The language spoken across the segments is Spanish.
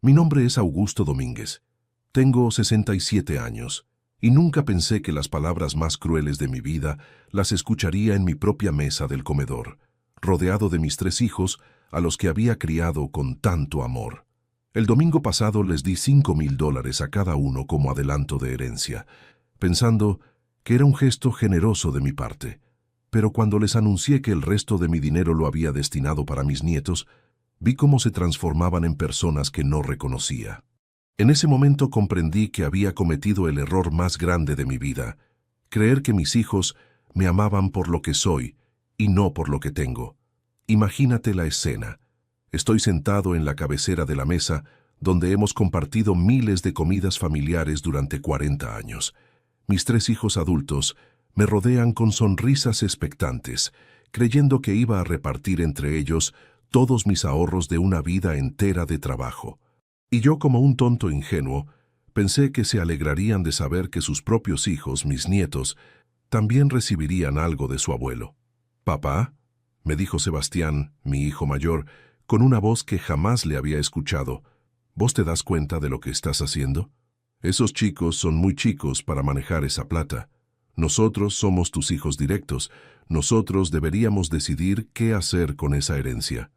Mi nombre es Augusto Domínguez. Tengo 67 años y nunca pensé que las palabras más crueles de mi vida las escucharía en mi propia mesa del comedor, rodeado de mis 3 hijos a los que había criado con tanto amor. El domingo pasado les di $5,000 a cada uno como adelanto de herencia, pensando que era un gesto generoso de mi parte. Pero cuando les anuncié que el resto de mi dinero lo había destinado para mis nietos, vi cómo se transformaban en personas que no reconocía. En ese momento comprendí que había cometido el error más grande de mi vida, creer que mis hijos me amaban por lo que soy y no por lo que tengo. Imagínate la escena. Estoy sentado en la cabecera de la mesa, donde hemos compartido miles de comidas familiares durante 40 años. Mis 3 hijos adultos me rodean con sonrisas expectantes, creyendo que iba a repartir entre ellos todos mis ahorros de una vida entera de trabajo. Y yo, como un tonto ingenuo, pensé que se alegrarían de saber que sus propios hijos, mis nietos, también recibirían algo de su abuelo. «Papá», me dijo Sebastián, mi hijo mayor, con una voz que jamás le había escuchado, «¿vos te das cuenta de lo que estás haciendo? Esos chicos son muy chicos para manejar esa plata. Nosotros somos tus hijos directos. Nosotros deberíamos decidir qué hacer con esa herencia».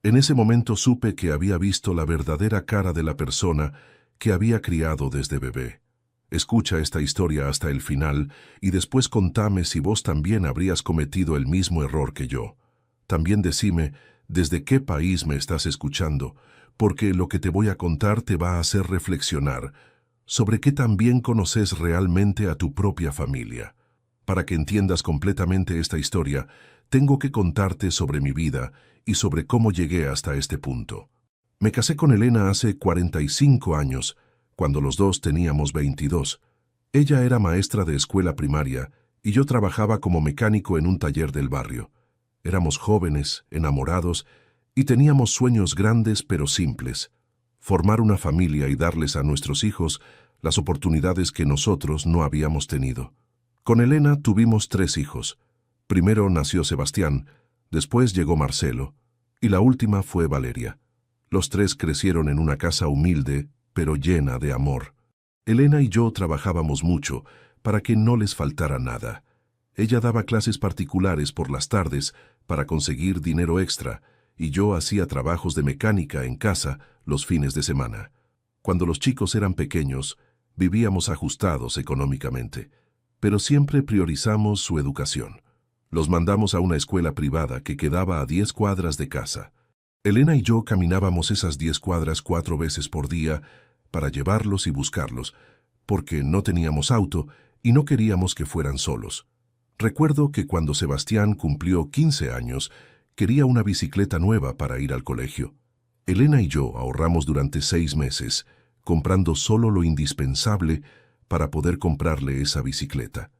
En ese momento supe que había visto la verdadera cara de la persona que había criado desde bebé. Escucha esta historia hasta el final y después contame si vos también habrías cometido el mismo error que yo. También decime desde qué país me estás escuchando, porque lo que te voy a contar te va a hacer reflexionar sobre qué tan bien conoces realmente a tu propia familia. Para que entiendas completamente esta historia, tengo que contarte sobre mi vida y sobre cómo llegué hasta este punto. Me casé con Elena hace 45 años, cuando los dos teníamos 22. Ella era maestra de escuela primaria y yo trabajaba como mecánico en un taller del barrio. Éramos jóvenes, enamorados y teníamos sueños grandes pero simples: formar una familia y darles a nuestros hijos las oportunidades que nosotros no habíamos tenido. Con Elena tuvimos 3 hijos. Primero nació Sebastián, después llegó Marcelo, y la última fue Valeria. Los 3 crecieron en una casa humilde, pero llena de amor. Elena y yo trabajábamos mucho para que no les faltara nada. Ella daba clases particulares por las tardes para conseguir dinero extra, y yo hacía trabajos de mecánica en casa los fines de semana. Cuando los chicos eran pequeños, vivíamos ajustados económicamente, pero siempre priorizamos su educación. Los mandamos a una escuela privada que quedaba a 10 cuadras de casa. Elena y yo caminábamos esas 10 cuadras 4 veces por día para llevarlos y buscarlos, porque no teníamos auto y no queríamos que fueran solos. Recuerdo que cuando Sebastián cumplió 15 años, quería una bicicleta nueva para ir al colegio. Elena y yo ahorramos durante 6 meses, comprando solo lo indispensable para poder comprarle esa bicicleta.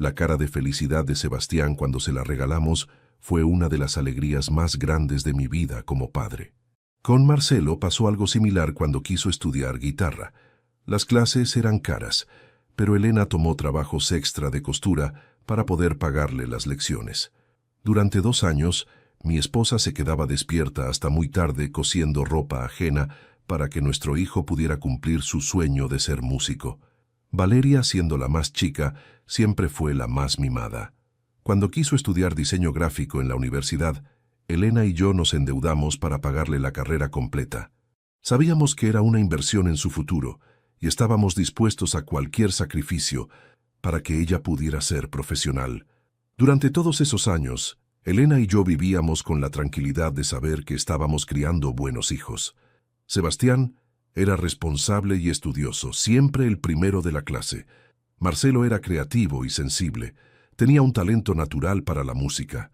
La cara de felicidad de Sebastián cuando se la regalamos fue una de las alegrías más grandes de mi vida como padre. Con Marcelo pasó algo similar cuando quiso estudiar guitarra. Las clases eran caras, pero Elena tomó trabajos extra de costura para poder pagarle las lecciones. Durante 2 años, mi esposa se quedaba despierta hasta muy tarde cosiendo ropa ajena para que nuestro hijo pudiera cumplir su sueño de ser músico. Valeria, siendo la más chica, siempre fue la más mimada. Cuando quiso estudiar diseño gráfico en la universidad, Elena y yo nos endeudamos para pagarle la carrera completa. Sabíamos que era una inversión en su futuro y estábamos dispuestos a cualquier sacrificio para que ella pudiera ser profesional. Durante todos esos años, Elena y yo vivíamos con la tranquilidad de saber que estábamos criando buenos hijos. Sebastián era responsable y estudioso, siempre el primero de la clase. Marcelo era creativo y sensible, tenía un talento natural para la música.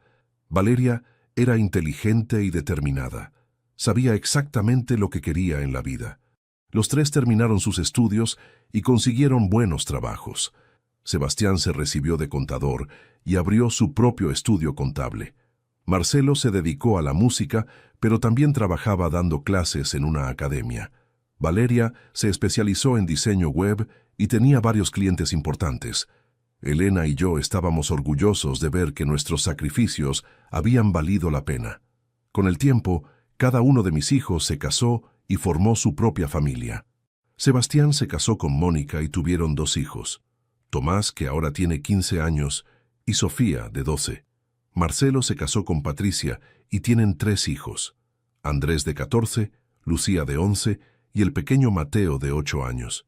Valeria era inteligente y determinada, sabía exactamente lo que quería en la vida. Los 3 terminaron sus estudios y consiguieron buenos trabajos. Sebastián se recibió de contador y abrió su propio estudio contable. Marcelo se dedicó a la música, pero también trabajaba dando clases en una academia. Valeria se especializó en diseño web y tenía varios clientes importantes. Elena y yo estábamos orgullosos de ver que nuestros sacrificios habían valido la pena. Con el tiempo, cada uno de mis hijos se casó y formó su propia familia. Sebastián se casó con Mónica y tuvieron 2 hijos. Tomás, que ahora tiene 15 años, y Sofía, de 12. Marcelo se casó con Patricia y tienen 3 hijos. Andrés, de 14, Lucía, de 11, y el pequeño Mateo, de 8 años.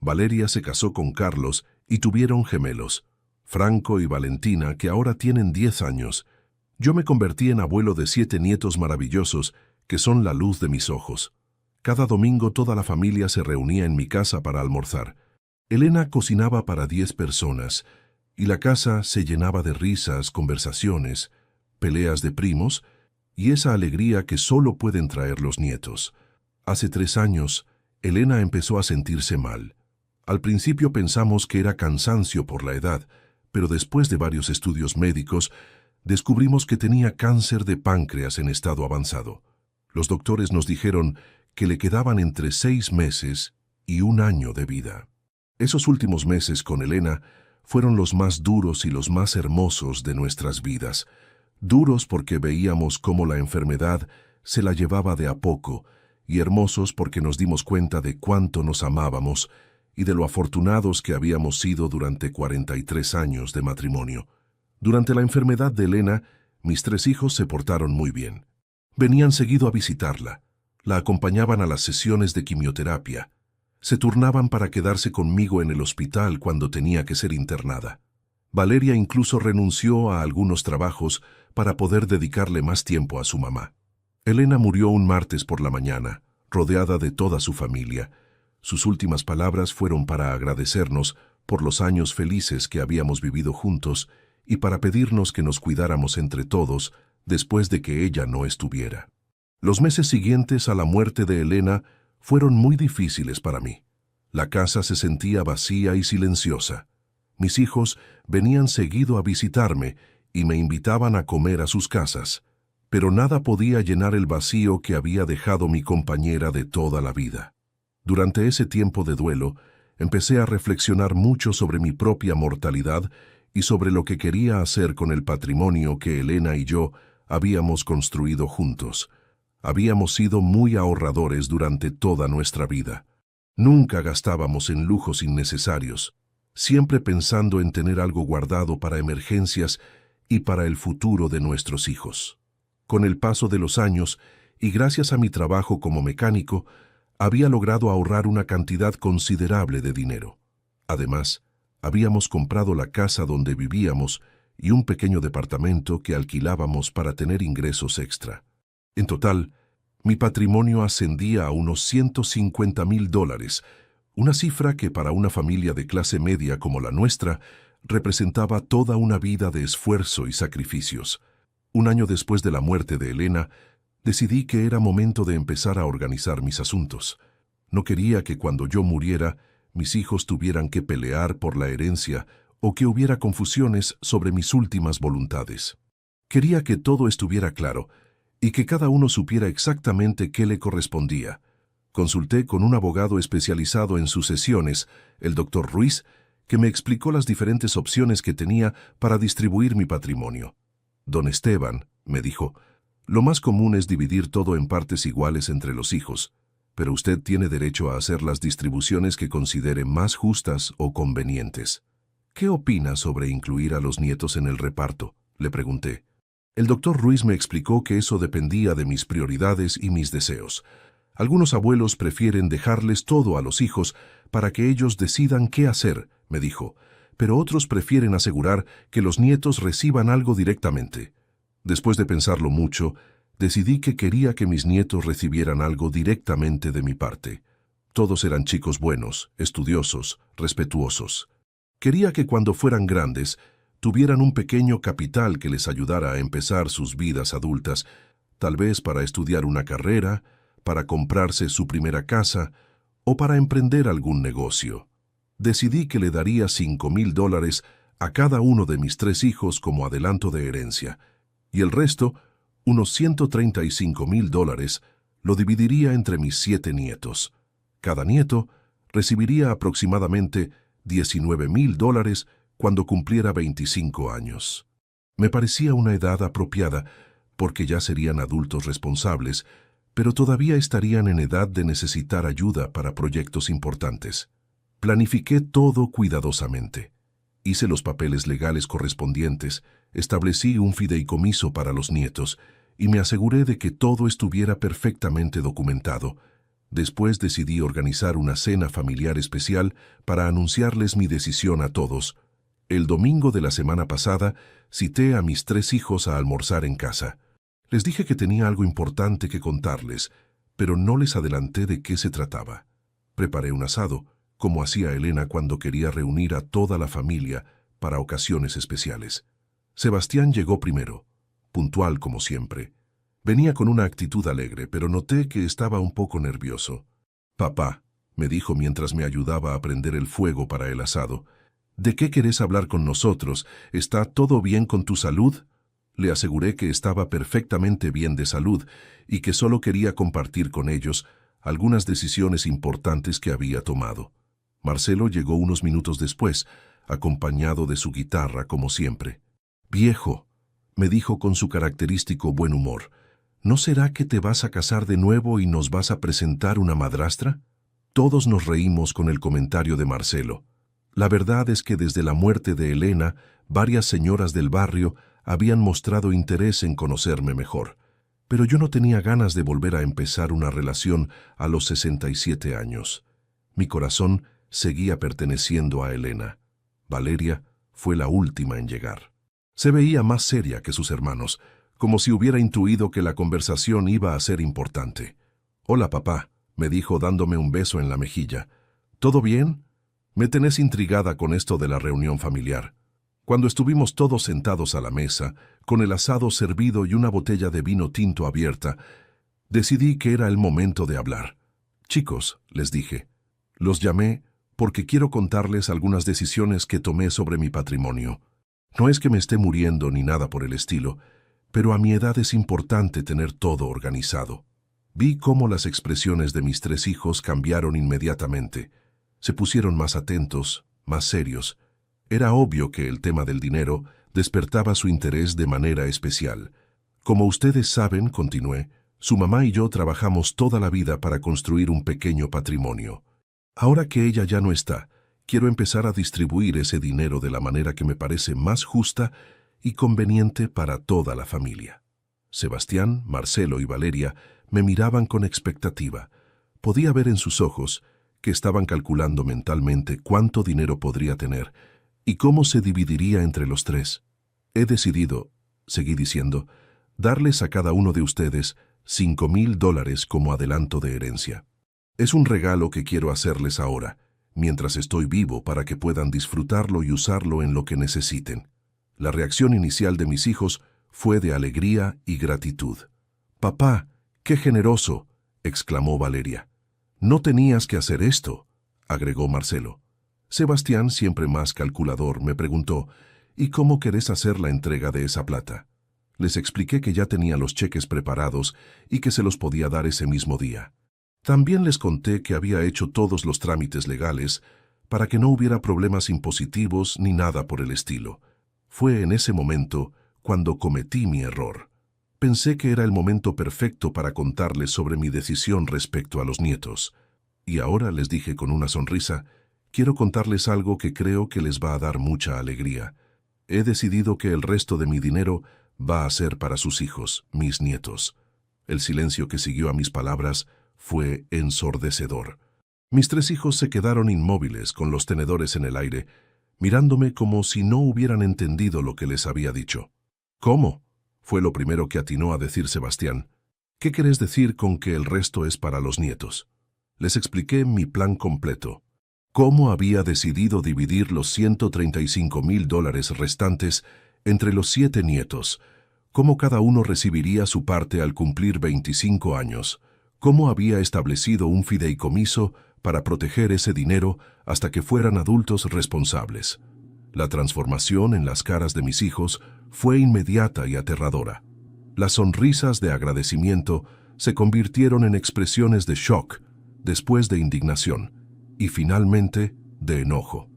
Valeria se casó con Carlos y tuvieron gemelos, Franco y Valentina, que ahora tienen 10 años. Yo me convertí en abuelo de 7 nietos maravillosos, que son la luz de mis ojos. Cada domingo toda la familia se reunía en mi casa para almorzar. Elena cocinaba para 10 personas, y la casa se llenaba de risas, conversaciones, peleas de primos, y esa alegría que solo pueden traer los nietos. Hace 3 años, Elena empezó a sentirse mal. Al principio pensamos que era cansancio por la edad, pero después de varios estudios médicos, descubrimos que tenía cáncer de páncreas en estado avanzado. Los doctores nos dijeron que le quedaban entre 6 meses y 1 año de vida. Esos últimos meses con Elena fueron los más duros y los más hermosos de nuestras vidas. Duros porque veíamos cómo la enfermedad se la llevaba de a poco, y hermosos porque nos dimos cuenta de cuánto nos amábamos y de lo afortunados que habíamos sido durante 43 años de matrimonio. Durante la enfermedad de Elena, mis 3 hijos se portaron muy bien. Venían seguido a visitarla, la acompañaban a las sesiones de quimioterapia, se turnaban para quedarse conmigo en el hospital cuando tenía que ser internada. Valeria incluso renunció a algunos trabajos para poder dedicarle más tiempo a su mamá. Elena murió un martes por la mañana, rodeada de toda su familia. Sus últimas palabras fueron para agradecernos por los años felices que habíamos vivido juntos y para pedirnos que nos cuidáramos entre todos después de que ella no estuviera. Los meses siguientes a la muerte de Elena fueron muy difíciles para mí. La casa se sentía vacía y silenciosa. Mis hijos venían seguido a visitarme y me invitaban a comer a sus casas, pero nada podía llenar el vacío que había dejado mi compañera de toda la vida. Durante ese tiempo de duelo, empecé a reflexionar mucho sobre mi propia mortalidad y sobre lo que quería hacer con el patrimonio que Elena y yo habíamos construido juntos. Habíamos sido muy ahorradores durante toda nuestra vida. Nunca gastábamos en lujos innecesarios, siempre pensando en tener algo guardado para emergencias y para el futuro de nuestros hijos. Con el paso de los años, y gracias a mi trabajo como mecánico, había logrado ahorrar una cantidad considerable de dinero. Además, habíamos comprado la casa donde vivíamos y un pequeño departamento que alquilábamos para tener ingresos extra. En total, mi patrimonio ascendía a unos $150,000, una cifra que para una familia de clase media como la nuestra representaba toda una vida de esfuerzo y sacrificios. Un año después de la muerte de Elena, decidí que era momento de empezar a organizar mis asuntos. No quería que cuando yo muriera, mis hijos tuvieran que pelear por la herencia o que hubiera confusiones sobre mis últimas voluntades. Quería que todo estuviera claro y que cada uno supiera exactamente qué le correspondía. Consulté con un abogado especializado en sucesiones, el Dr. Ruiz, que me explicó las diferentes opciones que tenía para distribuir mi patrimonio. Don Esteban, me dijo, lo más común es dividir todo en partes iguales entre los hijos, pero usted tiene derecho a hacer las distribuciones que considere más justas o convenientes. ¿Qué opina sobre incluir a los nietos en el reparto?, le pregunté. El doctor Ruiz me explicó que eso dependía de mis prioridades y mis deseos. Algunos abuelos prefieren dejarles todo a los hijos para que ellos decidan qué hacer, me dijo, pero otros prefieren asegurar que los nietos reciban algo directamente. Después de pensarlo mucho, decidí que quería que mis nietos recibieran algo directamente de mi parte. Todos eran chicos buenos, estudiosos, respetuosos. Quería que cuando fueran grandes, tuvieran un pequeño capital que les ayudara a empezar sus vidas adultas, tal vez para estudiar una carrera, para comprarse su primera casa o para emprender algún negocio. Decidí que le daría $5,000 a cada uno de mis 3 hijos como adelanto de herencia, y el resto, unos $135,000, lo dividiría entre mis 7 nietos. Cada nieto recibiría aproximadamente $19,000 cuando cumpliera 25 años. Me parecía una edad apropiada, porque ya serían adultos responsables, pero todavía estarían en edad de necesitar ayuda para proyectos importantes. Planifiqué todo cuidadosamente. Hice los papeles legales correspondientes, establecí un fideicomiso para los nietos y me aseguré de que todo estuviera perfectamente documentado. Después decidí organizar una cena familiar especial para anunciarles mi decisión a todos. El domingo de la semana pasada cité a mis 3 hijos a almorzar en casa. Les dije que tenía algo importante que contarles, pero no les adelanté de qué se trataba. Preparé un asado, como hacía Elena cuando quería reunir a toda la familia para ocasiones especiales. Sebastián llegó primero, puntual como siempre. Venía con una actitud alegre, pero noté que estaba un poco nervioso. «Papá», me dijo mientras me ayudaba a prender el fuego para el asado, «¿de qué querés hablar con nosotros? ¿Está todo bien con tu salud?» Le aseguré que estaba perfectamente bien de salud y que solo quería compartir con ellos algunas decisiones importantes que había tomado. Marcelo llegó unos minutos después, acompañado de su guitarra como siempre. «Viejo», me dijo con su característico buen humor, «¿no será que te vas a casar de nuevo y nos vas a presentar una madrastra?» Todos nos reímos con el comentario de Marcelo. La verdad es que desde la muerte de Elena, varias señoras del barrio habían mostrado interés en conocerme mejor, pero yo no tenía ganas de volver a empezar una relación a los 67 años. Mi corazón seguía perteneciendo a Elena. Valeria fue la última en llegar. Se veía más seria que sus hermanos, como si hubiera intuido que la conversación iba a ser importante. «Hola, papá», me dijo dándome un beso en la mejilla. «¿Todo bien? Me tenés intrigada con esto de la reunión familiar». Cuando estuvimos todos sentados a la mesa, con el asado servido y una botella de vino tinto abierta, decidí que era el momento de hablar. «Chicos», les dije, «los llamé porque quiero contarles algunas decisiones que tomé sobre mi patrimonio. No es que me esté muriendo ni nada por el estilo, pero a mi edad es importante tener todo organizado». Vi cómo las expresiones de mis 3 hijos cambiaron inmediatamente. Se pusieron más atentos, más serios. Era obvio que el tema del dinero despertaba su interés de manera especial. «Como ustedes saben», continué, «su mamá y yo trabajamos toda la vida para construir un pequeño patrimonio. Ahora que ella ya no está, quiero empezar a distribuir ese dinero de la manera que me parece más justa y conveniente para toda la familia». Sebastián, Marcelo y Valeria me miraban con expectativa. Podía ver en sus ojos que estaban calculando mentalmente cuánto dinero podría tener y cómo se dividiría entre los 3. «He decidido», seguí diciendo, «darles a cada uno de ustedes $5,000 como adelanto de herencia. Es un regalo que quiero hacerles ahora, mientras estoy vivo, para que puedan disfrutarlo y usarlo en lo que necesiten». La reacción inicial de mis hijos fue de alegría y gratitud. «Papá, qué generoso», exclamó Valeria. «No tenías que hacer esto», agregó Marcelo. Sebastián, siempre más calculador, me preguntó, «¿Y cómo querés hacer la entrega de esa plata?». Les expliqué que ya tenía los cheques preparados y que se los podía dar ese mismo día. También les conté que había hecho todos los trámites legales para que no hubiera problemas impositivos ni nada por el estilo. Fue en ese momento cuando cometí mi error. Pensé que era el momento perfecto para contarles sobre mi decisión respecto a los nietos. Y ahora, les dije con una sonrisa, quiero contarles algo que creo que les va a dar mucha alegría. He decidido que el resto de mi dinero va a ser para sus hijos, mis nietos. El silencio que siguió a mis palabras fue ensordecedor. Mis 3 hijos se quedaron inmóviles con los tenedores en el aire, mirándome como si no hubieran entendido lo que les había dicho. «¿Cómo?», fue lo primero que atinó a decir Sebastián. «¿Qué querés decir con que el resto es para los nietos?». Les expliqué mi plan completo. Cómo había decidido dividir los $135,000 restantes entre los 7 nietos, cómo cada uno recibiría su parte al cumplir 25 años, cómo había establecido un fideicomiso para proteger ese dinero hasta que fueran adultos responsables. La transformación en las caras de mis hijos fue inmediata y aterradora. Las sonrisas de agradecimiento se convirtieron en expresiones de shock, después de indignación, y finalmente de enojo.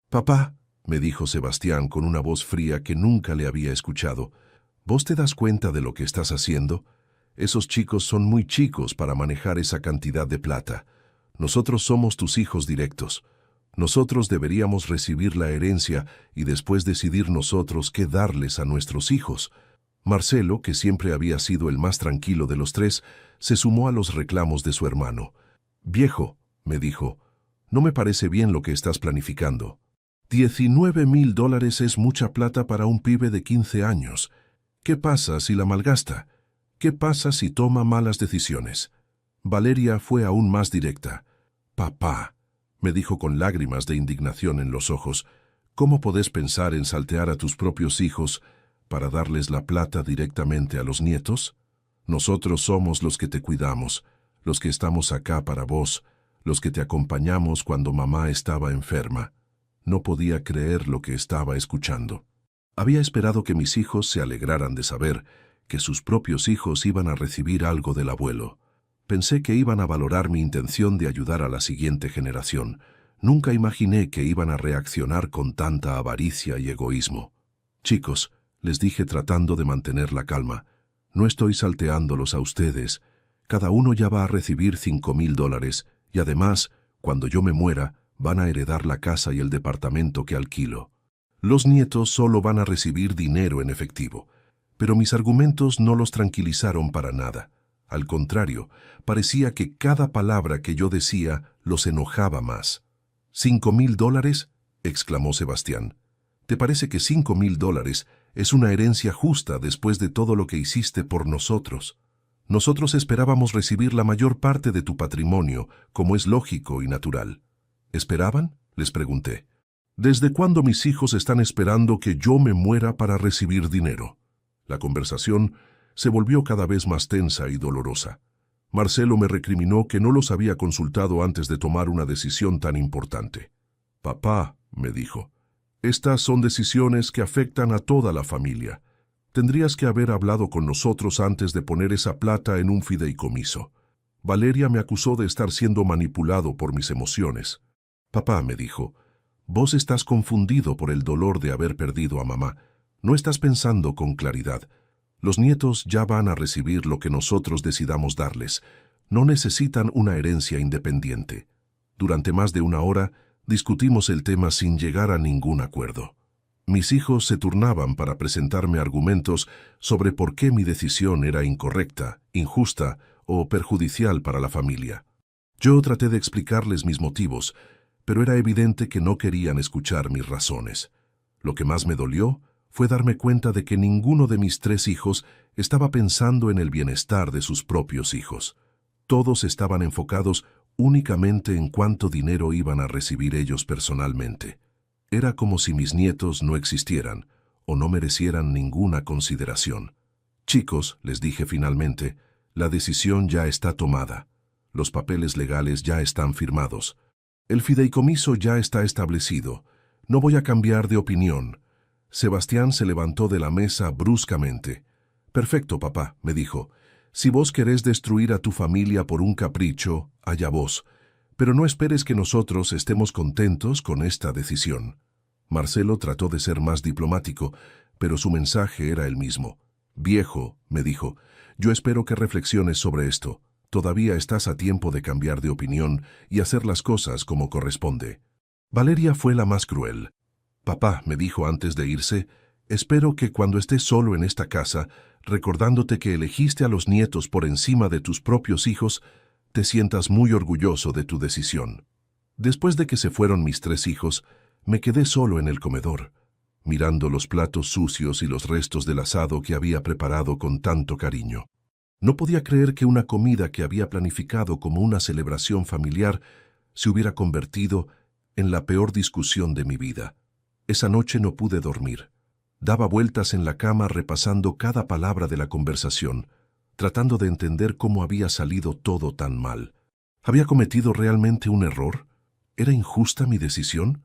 «Papá», me dijo Sebastián con una voz fría que nunca le había escuchado, «¿vos te das cuenta de lo que estás haciendo? Esos chicos son muy chicos para manejar esa cantidad de plata. Nosotros somos tus hijos directos. Nosotros deberíamos recibir la herencia y después decidir nosotros qué darles a nuestros hijos. Marcelo, que siempre había sido el más tranquilo de los tres, se sumó a los reclamos de su hermano. «Viejo», me dijo, «no me parece bien lo que estás planificando. $19,000 es mucha plata para un pibe de 15 años. ¿Qué pasa si la malgasta? ¿Qué pasa si toma malas decisiones?» Valeria fue aún más directa. «Papá», me dijo con lágrimas de indignación en los ojos, «¿cómo podés pensar en saltear a tus propios hijos para darles la plata directamente a los nietos? Nosotros somos los que te cuidamos, los que estamos acá para vos, los que te acompañamos cuando mamá estaba enferma». No podía creer lo que estaba escuchando. Había esperado que mis hijos se alegraran de saber que sus propios hijos iban a recibir algo del abuelo. Pensé que iban a valorar mi intención de ayudar a la siguiente generación. Nunca imaginé que iban a reaccionar con tanta avaricia y egoísmo. «Chicos», les dije tratando de mantener la calma, «no estoy salteándolos a ustedes. Cada uno ya va a recibir $5,000 y además, cuando yo me muera, van a heredar la casa y el departamento que alquilo. Los nietos solo van a recibir dinero en efectivo». Pero mis argumentos no los tranquilizaron para nada. Al contrario, parecía que cada palabra que yo decía los enojaba más. $5,000, exclamó Sebastián. ¿Te parece que $5,000 es una herencia justa después de todo lo que hiciste por nosotros? Nosotros esperábamos recibir la mayor parte de tu patrimonio, como es lógico y natural. ¿Esperaban?, les pregunté. ¿Desde cuándo mis hijos están esperando que yo me muera para recibir dinero? La conversación se volvió cada vez más tensa y dolorosa. Marcelo me recriminó que no los había consultado antes de tomar una decisión tan importante. «Papá», me dijo, «estas son decisiones que afectan a toda la familia. Tendrías que haber hablado con nosotros antes de poner esa plata en un fideicomiso». Valeria me acusó de estar siendo manipulado por mis emociones. «Papá», me dijo, «vos estás confundido por el dolor de haber perdido a mamá. No estás pensando con claridad. Los nietos ya van a recibir lo que nosotros decidamos darles. No necesitan una herencia independiente». Durante más de una hora discutimos el tema sin llegar a ningún acuerdo. Mis hijos se turnaban para presentarme argumentos sobre por qué mi decisión era incorrecta, injusta o perjudicial para la familia. Yo traté de explicarles mis motivos, pero era evidente que no querían escuchar mis razones. Lo que más me dolió fue darme cuenta de que ninguno de mis 3 hijos estaba pensando en el bienestar de sus propios hijos. Todos estaban enfocados únicamente en cuánto dinero iban a recibir ellos personalmente. Era como si mis nietos no existieran o no merecieran ninguna consideración. «Chicos», les dije finalmente, «la decisión ya está tomada. Los papeles legales ya están firmados. El fideicomiso ya está establecido. No voy a cambiar de opinión». Sebastián se levantó de la mesa bruscamente. «Perfecto, papá», me dijo. «Si vos querés destruir a tu familia por un capricho, allá vos. Pero no esperes que nosotros estemos contentos con esta decisión». Marcelo trató de ser más diplomático, pero su mensaje era el mismo. «Viejo», me dijo, «yo espero que reflexiones sobre esto. Todavía estás a tiempo de cambiar de opinión y hacer las cosas como corresponde». Valeria fue la más cruel. «Papá», me dijo antes de irse, «espero que cuando estés solo en esta casa, recordándote que elegiste a los nietos por encima de tus propios hijos, te sientas muy orgulloso de tu decisión». Después de que se fueron mis 3 hijos, me quedé solo en el comedor, mirando los platos sucios y los restos del asado que había preparado con tanto cariño. No podía creer que una comida que había planificado como una celebración familiar se hubiera convertido en la peor discusión de mi vida. Esa noche no pude dormir. Daba vueltas en la cama repasando cada palabra de la conversación, tratando de entender cómo había salido todo tan mal. ¿Había cometido realmente un error? ¿Era injusta mi decisión?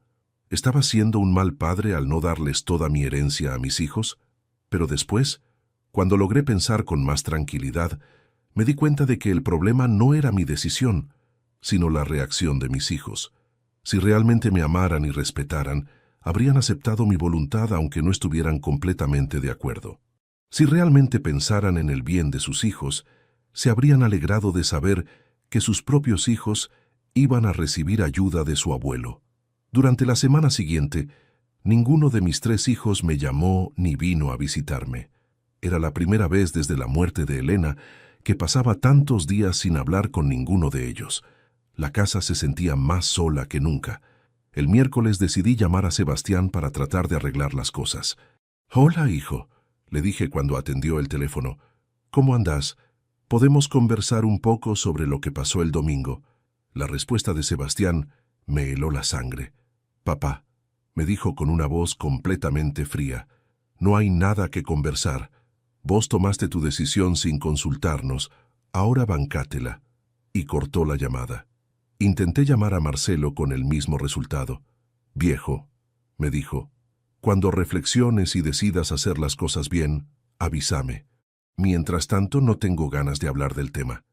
¿Estaba siendo un mal padre al no darles toda mi herencia a mis hijos? Pero después, cuando logré pensar con más tranquilidad, me di cuenta de que el problema no era mi decisión, sino la reacción de mis hijos. Si realmente me amaran y respetaran, habrían aceptado mi voluntad aunque no estuvieran completamente de acuerdo. Si realmente pensaran en el bien de sus hijos, se habrían alegrado de saber que sus propios hijos iban a recibir ayuda de su abuelo. Durante la semana siguiente, ninguno de mis 3 hijos me llamó ni vino a visitarme. Era la primera vez desde la muerte de Elena que pasaba tantos días sin hablar con ninguno de ellos. La casa se sentía más sola que nunca. El miércoles decidí llamar a Sebastián para tratar de arreglar las cosas. «Hola, hijo», le dije cuando atendió el teléfono. «¿Cómo andás? ¿Podemos conversar un poco sobre lo que pasó el domingo?» La respuesta de Sebastián me heló la sangre. «Papá», me dijo con una voz completamente fría, «no hay nada que conversar. Vos tomaste tu decisión sin consultarnos. Ahora bancátela». Y cortó la llamada. Intenté llamar a Marcelo con el mismo resultado. «Viejo», me dijo, «cuando reflexiones y decidas hacer las cosas bien, avísame. Mientras tanto, no tengo ganas de hablar del tema».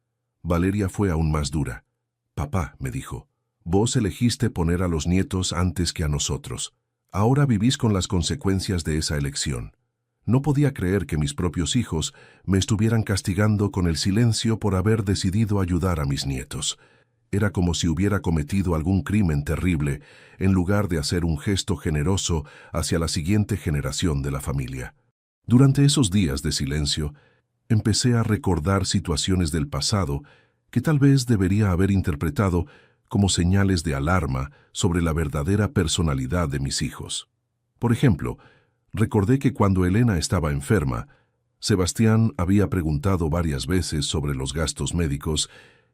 Valeria fue aún más dura. «Papá», me dijo, «vos elegiste poner a los nietos antes que a nosotros. Ahora vivís con las consecuencias de esa elección». No podía creer que mis propios hijos me estuvieran castigando con el silencio por haber decidido ayudar a mis nietos. Era como si hubiera cometido algún crimen terrible, en lugar de hacer un gesto generoso hacia la siguiente generación de la familia. Durante esos días de silencio, empecé a recordar situaciones del pasado que tal vez debería haber interpretado como señales de alarma sobre la verdadera personalidad de mis hijos. Por ejemplo, recordé que cuando Elena estaba enferma, Sebastián había preguntado varias veces sobre los gastos médicos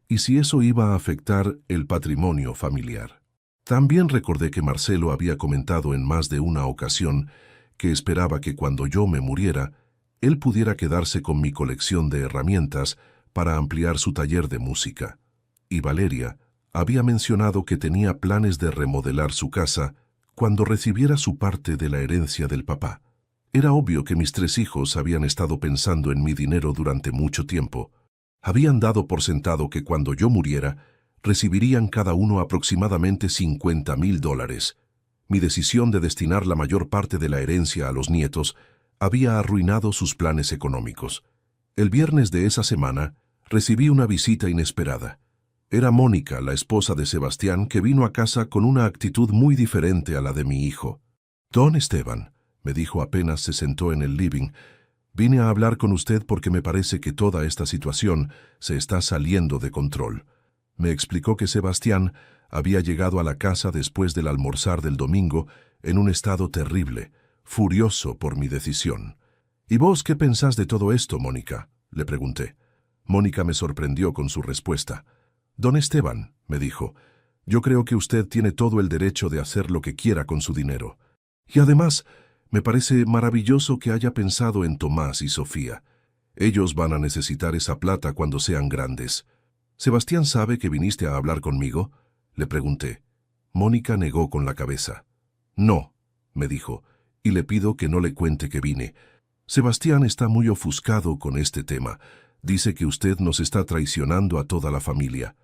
y si eso iba a afectar el patrimonio familiar. También recordé que Marcelo había comentado en más de una ocasión que esperaba que cuando yo me muriera, él pudiera quedarse con mi colección de herramientas para ampliar su taller de música. Y Valeria había mencionado que tenía planes de remodelar su casa cuando recibiera su parte de la herencia del papá. Era obvio que mis 3 hijos habían estado pensando en mi dinero durante mucho tiempo. Habían dado por sentado que cuando yo muriera, recibirían cada uno aproximadamente $50,000. Mi decisión de destinar la mayor parte de la herencia a los nietos había arruinado sus planes económicos. El viernes de esa semana, recibí una visita inesperada. Era Mónica, la esposa de Sebastián, que vino a casa con una actitud muy diferente a la de mi hijo. «Don Esteban», me dijo apenas se sentó en el living, «vine a hablar con usted porque me parece que toda esta situación se está saliendo de control». Me explicó que Sebastián había llegado a la casa después del almorzar del domingo en un estado terrible, furioso por mi decisión. «¿Y vos qué pensás de todo esto, Mónica?», le pregunté. Mónica me sorprendió con su respuesta. «Don Esteban», me dijo, «yo creo que usted tiene todo el derecho de hacer lo que quiera con su dinero. Y además, me parece maravilloso que haya pensado en Tomás y Sofía. Ellos van a necesitar esa plata cuando sean grandes». «¿Sebastián sabe que viniste a hablar conmigo?», le pregunté. Mónica negó con la cabeza. «No», me dijo, «y le pido que no le cuente que vine. Sebastián está muy ofuscado con este tema. Dice que usted nos está traicionando a toda la familia».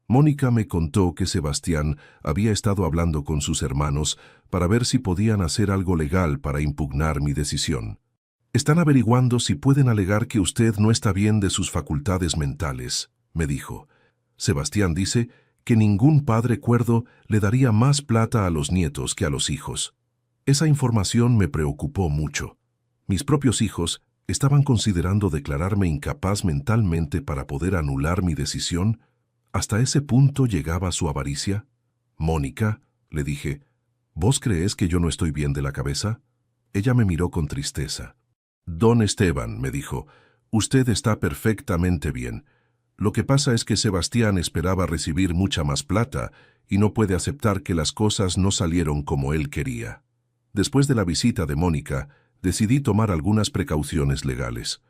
Mónica me contó que Sebastián había estado hablando con sus hermanos para ver si podían hacer algo legal para impugnar mi decisión. «Están averiguando si pueden alegar que usted no está bien de sus facultades mentales», me dijo. «Sebastián dice que ningún padre cuerdo le daría más plata a los nietos que a los hijos». Esa información me preocupó mucho. Mis propios hijos estaban considerando declararme incapaz mentalmente para poder anular mi decisión. ¿Hasta ese punto llegaba su avaricia? «Mónica», le dije, «¿vos crees que yo no estoy bien de la cabeza?» Ella me miró con tristeza. «Don Esteban», me dijo, «usted está perfectamente bien. Lo que pasa es que Sebastián esperaba recibir mucha más plata y no puede aceptar que las cosas no salieron como él quería». Después de la visita de Mónica, decidí tomar algunas precauciones legales.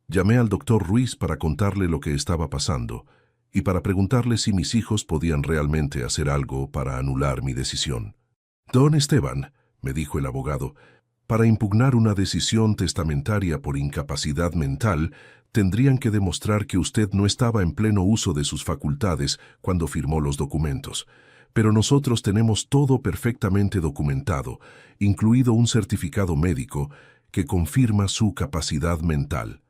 Llamé al doctor Ruiz para contarle lo que estaba pasando y para preguntarle si mis hijos podían realmente hacer algo para anular mi decisión. «Don Esteban», me dijo el abogado, «para impugnar una decisión testamentaria por incapacidad mental, tendrían que demostrar que usted no estaba en pleno uso de sus facultades cuando firmó los documentos. Pero nosotros tenemos todo perfectamente documentado, incluido un certificado médico que confirma su capacidad mental.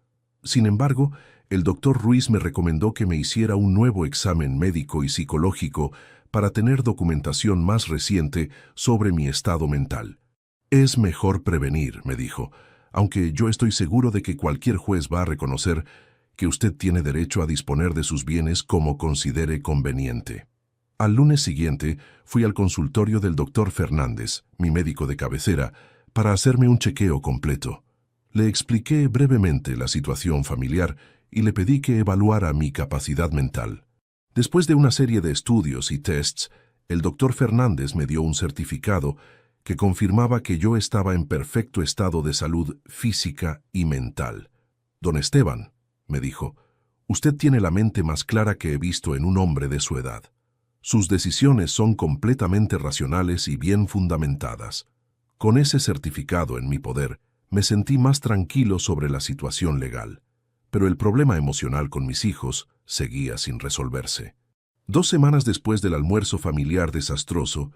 Sin embargo, El doctor Ruiz me recomendó que me hiciera un nuevo examen médico y psicológico para tener documentación más reciente sobre mi estado mental. Es mejor prevenir, me dijo, aunque yo estoy seguro de que cualquier juez va a reconocer que usted tiene derecho a disponer de sus bienes como considere conveniente. Al lunes siguiente fui al consultorio del doctor Fernández, mi médico de cabecera, para hacerme un chequeo completo. Le expliqué brevemente la situación familiar y le pedí que evaluara mi capacidad mental. Después de una serie de estudios y tests, el doctor Fernández me dio un certificado que confirmaba que yo estaba en perfecto estado de salud física y mental. Don Esteban, me dijo, usted tiene la mente más clara que he visto en un hombre de su edad. Sus decisiones son completamente racionales y bien fundamentadas. Con ese certificado en mi poder, me sentí más tranquilo sobre la situación legal. Pero el problema emocional con mis hijos seguía sin resolverse. 2 semanas después del almuerzo familiar desastroso,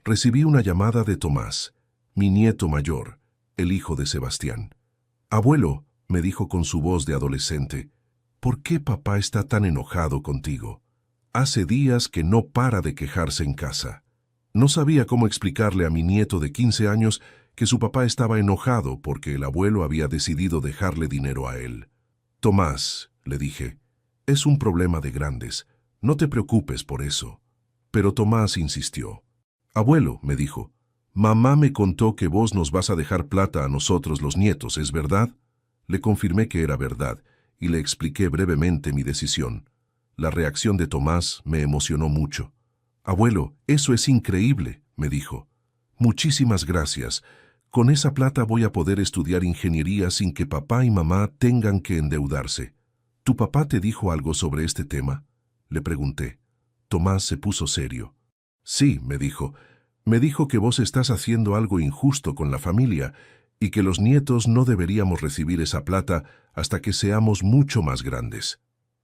recibí una llamada de Tomás, mi nieto mayor, el hijo de Sebastián. «Abuelo», me dijo con su voz de adolescente, «¿por qué papá está tan enojado contigo? Hace días que no para de quejarse en casa». No sabía cómo explicarle a mi nieto de 15 años que su papá estaba enojado porque el abuelo había decidido dejarle dinero a él. «Tomás», le dije, «es un problema de grandes. No te preocupes por eso». Pero Tomás insistió. «Abuelo», me dijo, «mamá me contó que vos nos vas a dejar plata a nosotros los nietos, ¿es verdad?» Le confirmé que era verdad y le expliqué brevemente mi decisión. La reacción de Tomás me emocionó mucho. «Abuelo, eso es increíble», me dijo. «Muchísimas gracias. Con esa plata voy a poder estudiar ingeniería sin que papá y mamá tengan que endeudarse». «¿Tu papá te dijo algo sobre este tema?», le pregunté. Tomás se puso serio. «Sí», me dijo. «Me dijo que vos estás haciendo algo injusto con la familia y que los nietos no deberíamos recibir esa plata hasta que seamos mucho más grandes».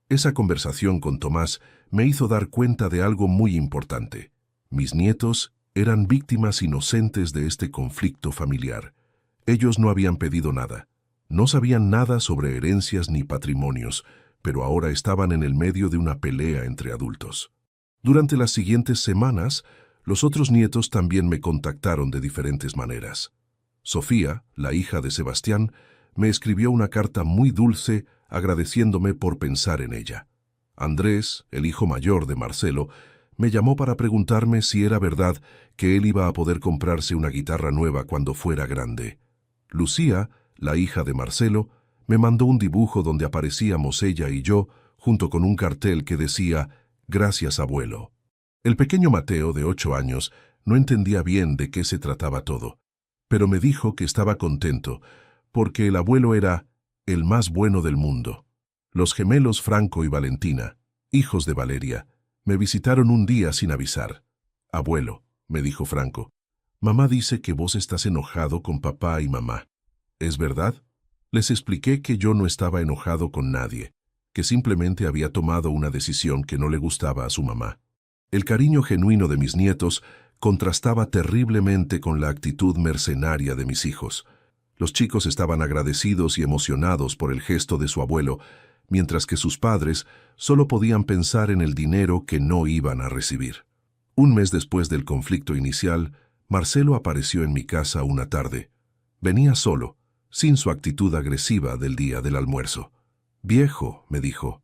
Esa conversación con Tomás me hizo dar cuenta de algo muy importante. Mis nietos eran víctimas inocentes de este conflicto familiar. Ellos no habían pedido nada. No sabían nada sobre herencias ni patrimonios, pero ahora estaban en el medio de una pelea entre adultos. Durante las siguientes semanas, los otros nietos también me contactaron de diferentes maneras. Sofía, la hija de Sebastián, me escribió una carta muy dulce agradeciéndome por pensar en ella. Andrés, el hijo mayor de Marcelo, me llamó para preguntarme si era verdad que él iba a poder comprarse una guitarra nueva cuando fuera grande. Lucía, la hija de Marcelo, me mandó un dibujo donde aparecíamos ella y yo, junto con un cartel que decía «Gracias, abuelo». El pequeño Mateo, de 8 años, no entendía bien de qué se trataba todo, pero me dijo que estaba contento, porque el abuelo era el más bueno del mundo. Los gemelos Franco y Valentina, hijos de Valeria, me visitaron un día sin avisar. «Abuelo», me dijo Franco, «mamá dice que vos estás enojado con papá y mamá. ¿Es verdad?». Les expliqué que yo no estaba enojado con nadie, que simplemente había tomado una decisión que no le gustaba a su mamá. El cariño genuino de mis nietos contrastaba terriblemente con la actitud mercenaria de mis hijos. Los chicos estaban agradecidos y emocionados por el gesto de su abuelo, mientras que sus padres solo podían pensar en el dinero que no iban a recibir. Un mes después del conflicto inicial, Marcelo apareció en mi casa una tarde. Venía solo, sin su actitud agresiva del día del almuerzo. «Viejo», me dijo,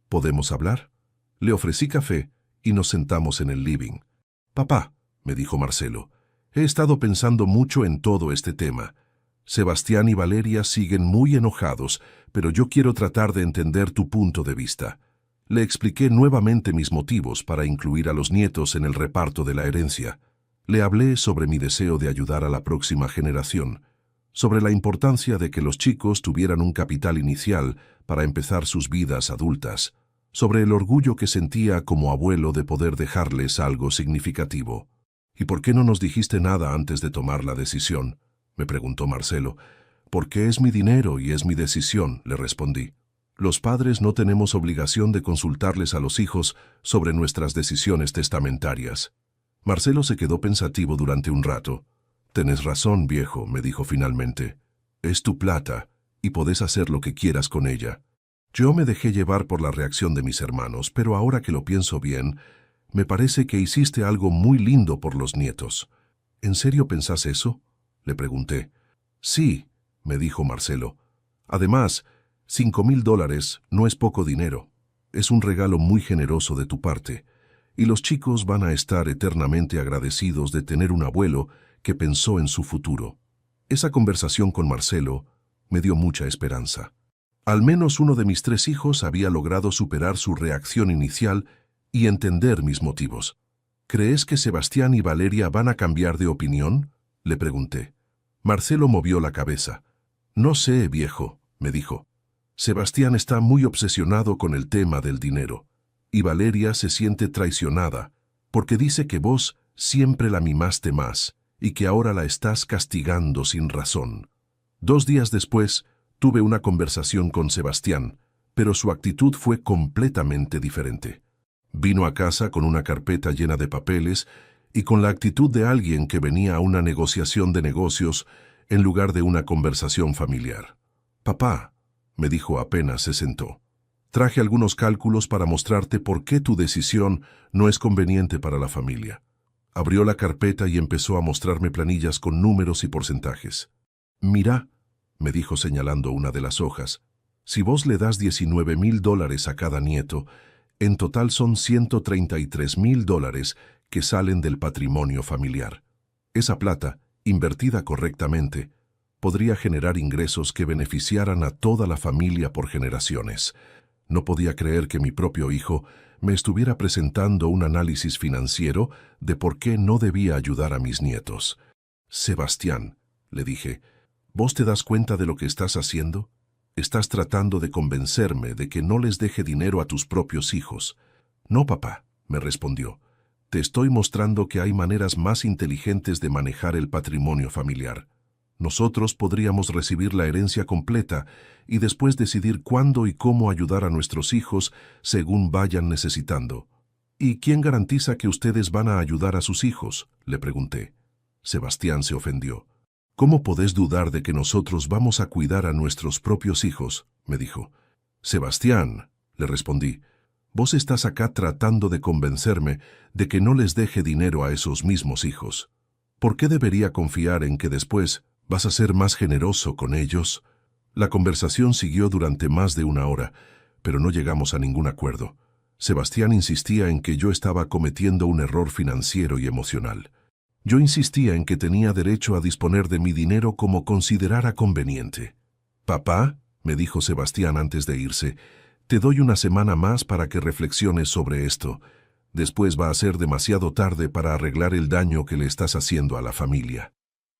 «¿podemos hablar?». Le ofrecí café y nos sentamos en el living. «Papá», me dijo Marcelo, «he estado pensando mucho en todo este tema. Sebastián y Valeria siguen muy enojados, pero yo quiero tratar de entender tu punto de vista». Le expliqué nuevamente mis motivos para incluir a los nietos en el reparto de la herencia. Le hablé sobre mi deseo de ayudar a la próxima generación, sobre la importancia de que los chicos tuvieran un capital inicial para empezar sus vidas adultas, sobre el orgullo que sentía como abuelo de poder dejarles algo significativo. «¿Y por qué no nos dijiste nada antes de tomar la decisión?», me preguntó Marcelo. «Porque es mi dinero y es mi decisión», le respondí. «Los padres no tenemos obligación de consultarles a los hijos sobre nuestras decisiones testamentarias». Marcelo se quedó pensativo durante un rato. «Tenés razón, viejo», me dijo finalmente. «Es tu plata y podés hacer lo que quieras con ella». Yo me dejé llevar por la reacción de mis hermanos, pero ahora que lo pienso bien, me parece que hiciste algo muy lindo por los nietos. ¿En serio pensás eso?, le pregunté. Sí, me dijo Marcelo. Además, $5,000 no es poco dinero. Es un regalo muy generoso de tu parte, y los chicos van a estar eternamente agradecidos de tener un abuelo que pensó en su futuro. Esa conversación con Marcelo me dio mucha esperanza. Al menos uno de mis 3 hijos había logrado superar su reacción inicial y entender mis motivos. ¿Crees que Sebastián y Valeria van a cambiar de opinión?, le pregunté. Marcelo movió la cabeza. No sé, viejo, me dijo. Sebastián está muy obsesionado con el tema del dinero, y Valeria se siente traicionada, porque dice que vos siempre la mimaste más y que ahora la estás castigando sin razón. 2 días después, tuve una conversación con Sebastián, pero su actitud fue completamente diferente. Vino a casa con una carpeta llena de papeles y con la actitud de alguien que venía a una negociación de negocios en lugar de una conversación familiar. Papá, me dijo apenas se sentó, traje algunos cálculos para mostrarte por qué tu decisión no es conveniente para la familia. Abrió la carpeta y empezó a mostrarme planillas con números y porcentajes. Mira, me dijo señalando una de las hojas, si vos le das $19,000 a cada nieto, en total son $133,000 que salen del patrimonio familiar. Esa plata, invertida correctamente, podría generar ingresos que beneficiaran a toda la familia por generaciones. No podía creer que mi propio hijo me estuviera presentando un análisis financiero de por qué no debía ayudar a mis nietos. Sebastián, le dije, ¿vos te das cuenta de lo que estás haciendo? Estás tratando de convencerme de que no les deje dinero a tus propios hijos. No, papá, me respondió. Te estoy mostrando que hay maneras más inteligentes de manejar el patrimonio familiar. Nosotros podríamos recibir la herencia completa y después decidir cuándo y cómo ayudar a nuestros hijos según vayan necesitando. ¿Y quién garantiza que ustedes van a ayudar a sus hijos?, le pregunté. Sebastián se ofendió. ¿Cómo podés dudar de que nosotros vamos a cuidar a nuestros propios hijos?, me dijo. Sebastián, le respondí, vos estás acá tratando de convencerme de que no les deje dinero a esos mismos hijos. ¿Por qué debería confiar en que después vas a ser más generoso con ellos? La conversación siguió durante más de 1 hora, pero no llegamos a ningún acuerdo. Sebastián insistía en que yo estaba cometiendo un error financiero y emocional. Yo insistía en que tenía derecho a disponer de mi dinero como considerara conveniente. Papá, me dijo Sebastián antes de irse, te doy 1 semana más para que reflexiones sobre esto. Después va a ser demasiado tarde para arreglar el daño que le estás haciendo a la familia.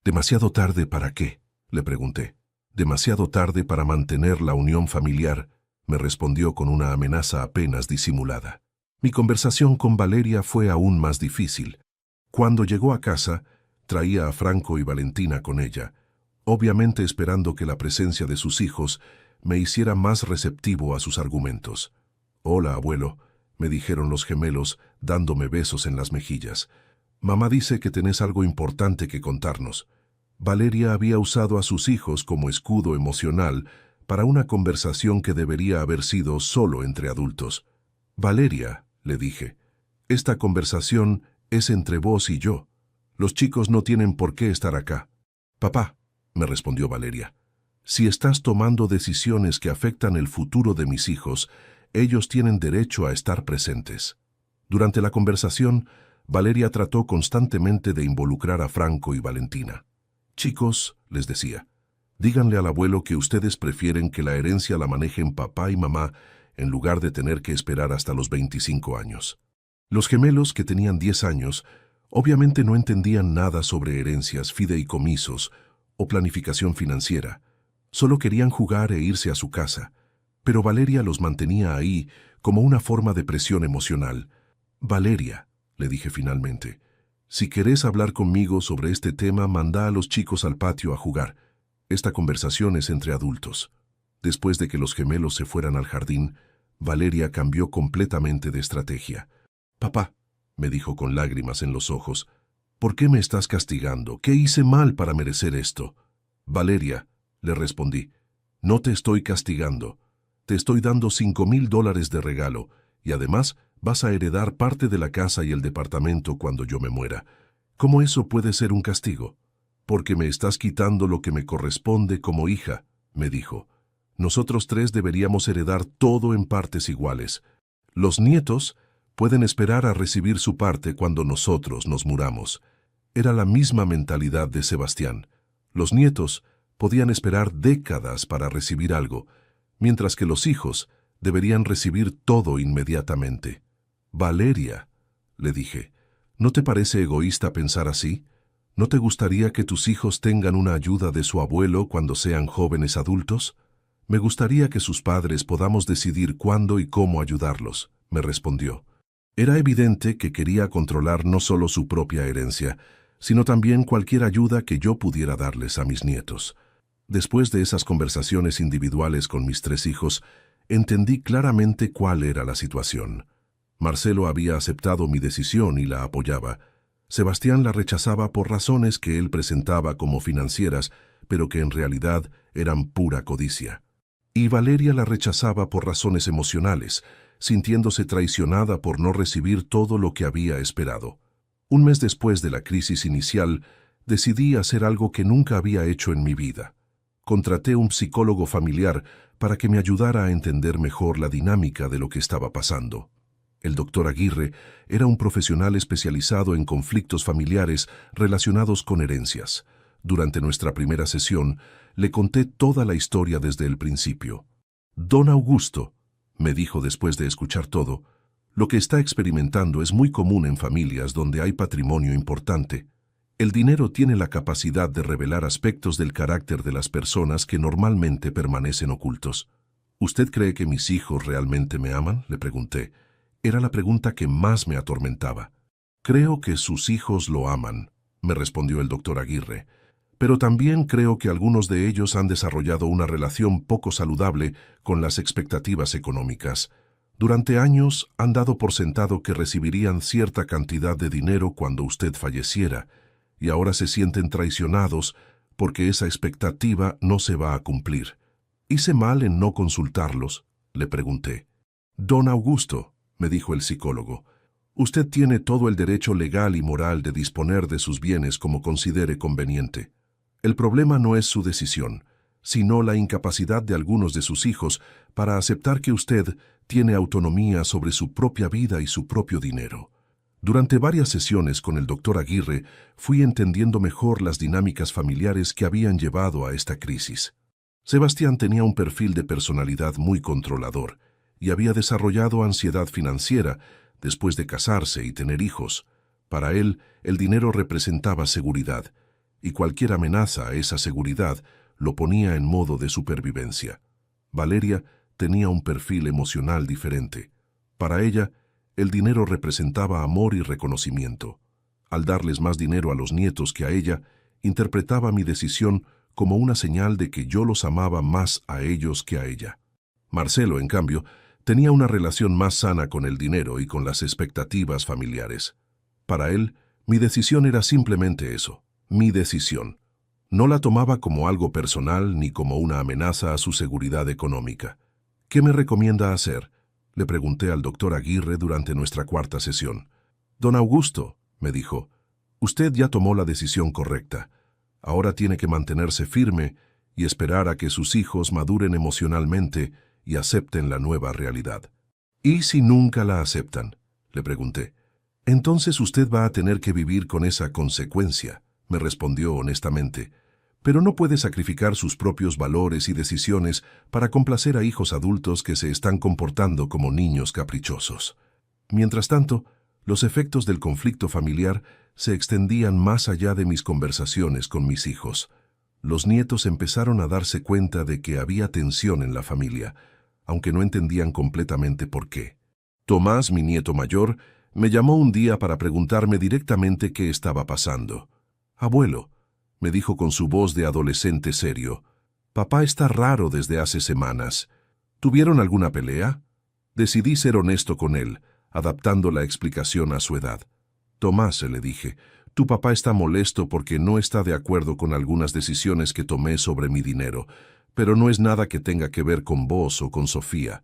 ¿Demasiado tarde para qué?, le pregunté. Demasiado tarde para mantener la unión familiar, me respondió con una amenaza apenas disimulada. Mi conversación con Valeria fue aún más difícil. Cuando llegó a casa, traía a Franco y Valentina con ella, obviamente esperando que la presencia de sus hijos me hiciera más receptivo a sus argumentos. «Hola, abuelo», me dijeron los gemelos, dándome besos en las mejillas. «Mamá dice que tenés algo importante que contarnos». Valeria había usado a sus hijos como escudo emocional para una conversación que debería haber sido solo entre adultos. «Valeria», le dije, «esta conversación es entre vos y yo. Los chicos no tienen por qué estar acá». «Papá», me respondió Valeria, «si estás tomando decisiones que afectan el futuro de mis hijos, ellos tienen derecho a estar presentes». Durante la conversación, Valeria trató constantemente de involucrar a Franco y Valentina. «Chicos», les decía, «díganle al abuelo que ustedes prefieren que la herencia la manejen papá y mamá en lugar de tener que esperar hasta los 25 años». Los gemelos, que tenían 10 años, obviamente no entendían nada sobre herencias, fideicomisos o planificación financiera. Solo querían jugar e irse a su casa, pero Valeria los mantenía ahí como una forma de presión emocional. «Valeria», le dije finalmente, «si querés hablar conmigo sobre este tema, manda a los chicos al patio a jugar. Esta conversación es entre adultos». Después de que los gemelos se fueran al jardín, Valeria cambió completamente de estrategia. «Papá», me dijo con lágrimas en los ojos, «¿por qué me estás castigando? ¿Qué hice mal para merecer esto?» «Valeria», le respondí, «no te estoy castigando. Te estoy dando $5,000 de regalo y además vas a heredar parte de la casa y el departamento cuando yo me muera. ¿Cómo eso puede ser un castigo? Porque me estás quitando lo que me corresponde como hija, me dijo. Nosotros tres deberíamos heredar todo en partes iguales. Los nietos pueden esperar a recibir su parte cuando nosotros nos muramos. Era la misma mentalidad de Sebastián. Los nietos podían esperar décadas para recibir algo, mientras que los hijos deberían recibir todo inmediatamente. Valeria, le dije, ¿no te parece egoísta pensar así? ¿No te gustaría que tus hijos tengan una ayuda de su abuelo cuando sean jóvenes adultos? Me gustaría que sus padres podamos decidir cuándo y cómo ayudarlos, me respondió. Era evidente que quería controlar no solo su propia herencia, sino también cualquier ayuda que yo pudiera darles a mis nietos. Después de esas conversaciones individuales con mis 3 hijos, entendí claramente cuál era la situación. Marcelo había aceptado mi decisión y la apoyaba. Sebastián la rechazaba por razones que él presentaba como financieras, pero que en realidad eran pura codicia. Y Valeria la rechazaba por razones emocionales, sintiéndose traicionada por no recibir todo lo que había esperado. Un mes después de la crisis inicial, decidí hacer algo que nunca había hecho en mi vida. Contraté un psicólogo familiar para que me ayudara a entender mejor la dinámica de lo que estaba pasando. El doctor Aguirre era un profesional especializado en conflictos familiares relacionados con herencias. Durante nuestra primera sesión, le conté toda la historia desde el principio. «Don Augusto», me dijo después de escuchar todo, «lo que está experimentando es muy común en familias donde hay patrimonio importante. El dinero tiene la capacidad de revelar aspectos del carácter de las personas que normalmente permanecen ocultos». «¿Usted cree que mis hijos realmente me aman?», le pregunté. Era la pregunta que más me atormentaba. «Creo que sus hijos lo aman», me respondió el doctor Aguirre. «Pero también creo que algunos de ellos han desarrollado una relación poco saludable con las expectativas económicas. Durante años han dado por sentado que recibirían cierta cantidad de dinero cuando usted falleciera, y ahora se sienten traicionados porque esa expectativa no se va a cumplir». «¿Hice mal en no consultarlos?», le pregunté. «Don Augusto», me dijo el psicólogo, «usted tiene todo el derecho legal y moral de disponer de sus bienes como considere conveniente. El problema no es su decisión, sino la incapacidad de algunos de sus hijos para aceptar que usted tiene autonomía sobre su propia vida y su propio dinero». Durante varias sesiones con el doctor Aguirre, fui entendiendo mejor las dinámicas familiares que habían llevado a esta crisis. Sebastián tenía un perfil de personalidad muy controlador y había desarrollado ansiedad financiera después de casarse y tener hijos. Para él, el dinero representaba seguridad, y cualquier amenaza a esa seguridad lo ponía en modo de supervivencia. Valeria tenía un perfil emocional diferente. Para ella, el dinero representaba amor y reconocimiento. Al darles más dinero a los nietos que a ella, interpretaba mi decisión como una señal de que yo los amaba más a ellos que a ella. Marcelo, en cambio, tenía una relación más sana con el dinero y con las expectativas familiares. Para él, mi decisión era simplemente eso, mi decisión. No la tomaba como algo personal ni como una amenaza a su seguridad económica. «¿Qué me recomienda hacer?», le pregunté al doctor Aguirre durante nuestra cuarta sesión. «Don Augusto», me dijo, «usted ya tomó la decisión correcta. Ahora tiene que mantenerse firme y esperar a que sus hijos maduren emocionalmente y acepten la nueva realidad». «¿Y si nunca la aceptan?», le pregunté. «Entonces usted va a tener que vivir con esa consecuencia», me respondió honestamente. «Pero no puede sacrificar sus propios valores y decisiones para complacer a hijos adultos que se están comportando como niños caprichosos». Mientras tanto, los efectos del conflicto familiar se extendían más allá de mis conversaciones con mis hijos. Los nietos empezaron a darse cuenta de que había tensión en la familia, aunque no entendían completamente por qué. Tomás, mi nieto mayor, me llamó un día para preguntarme directamente qué estaba pasando. «Abuelo», me dijo con su voz de adolescente serio, «papá está raro desde hace semanas. ¿Tuvieron alguna pelea?». Decidí ser honesto con él, adaptando la explicación a su edad. «Tomás», le dije, «tu papá está molesto porque no está de acuerdo con algunas decisiones que tomé sobre mi dinero, Pero no es nada que tenga que ver con vos o con Sofía.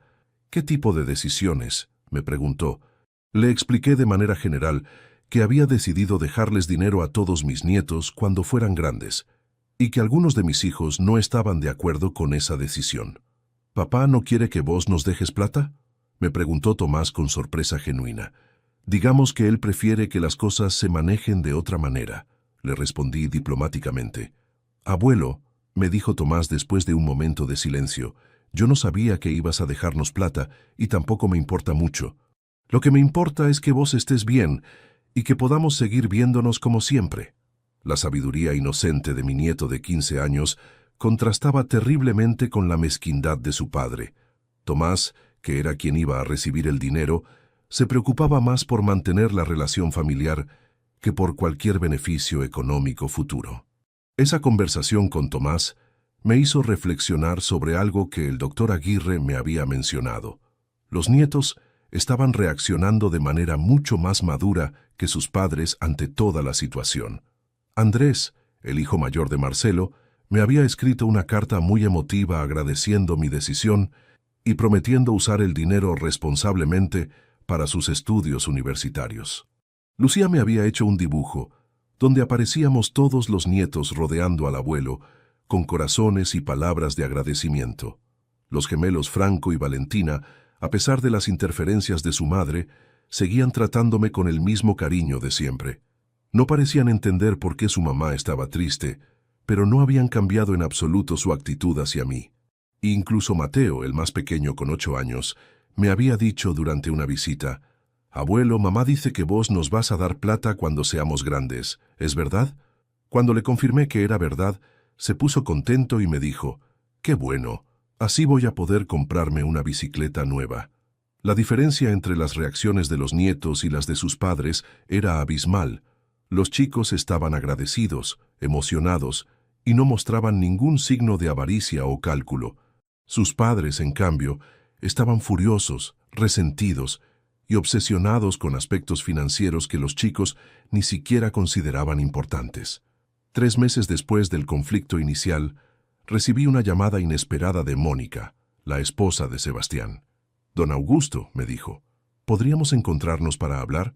¿Qué tipo de decisiones?, me preguntó. Le expliqué de manera general que había decidido dejarles dinero a todos mis nietos cuando fueran grandes, y que algunos de mis hijos no estaban de acuerdo con esa decisión. ¿Papá no quiere que vos nos dejes plata?, me preguntó Tomás con sorpresa genuina. Digamos que él prefiere que las cosas se manejen de otra manera, le respondí diplomáticamente. Abuelo, me dijo Tomás después de un momento de silencio, yo no sabía que ibas a dejarnos plata y tampoco me importa mucho. Lo que me importa es que vos estés bien y que podamos seguir viéndonos como siempre. La sabiduría inocente de mi nieto de 15 años contrastaba terriblemente con la mezquindad de su padre. Tomás, que era quien iba a recibir el dinero, se preocupaba más por mantener la relación familiar que por cualquier beneficio económico futuro. Esa conversación con Tomás me hizo reflexionar sobre algo que el doctor Aguirre me había mencionado. Los nietos estaban reaccionando de manera mucho más madura que sus padres ante toda la situación. Andrés, el hijo mayor de Marcelo, me había escrito una carta muy emotiva agradeciendo mi decisión y prometiendo usar el dinero responsablemente para sus estudios universitarios. Lucía me había hecho un dibujo donde aparecíamos todos los nietos rodeando al abuelo, con corazones y palabras de agradecimiento. Los gemelos Franco y Valentina, a pesar de las interferencias de su madre, seguían tratándome con el mismo cariño de siempre. No parecían entender por qué su mamá estaba triste, pero no habían cambiado en absoluto su actitud hacia mí. Incluso Mateo, el más pequeño con 8 años, me había dicho durante una visita: «Abuelo, mamá dice que vos nos vas a dar plata cuando seamos grandes, ¿es verdad?». Cuando le confirmé que era verdad, se puso contento y me dijo: «Qué bueno, así voy a poder comprarme una bicicleta nueva». La diferencia entre las reacciones de los nietos y las de sus padres era abismal. Los chicos estaban agradecidos, emocionados, y no mostraban ningún signo de avaricia o cálculo. Sus padres, en cambio, estaban furiosos, resentidos y obsesionados con aspectos financieros que los chicos ni siquiera consideraban importantes. 3 meses después del conflicto inicial, recibí una llamada inesperada de Mónica, la esposa de Sebastián. «Don Augusto», me dijo, «¿podríamos encontrarnos para hablar?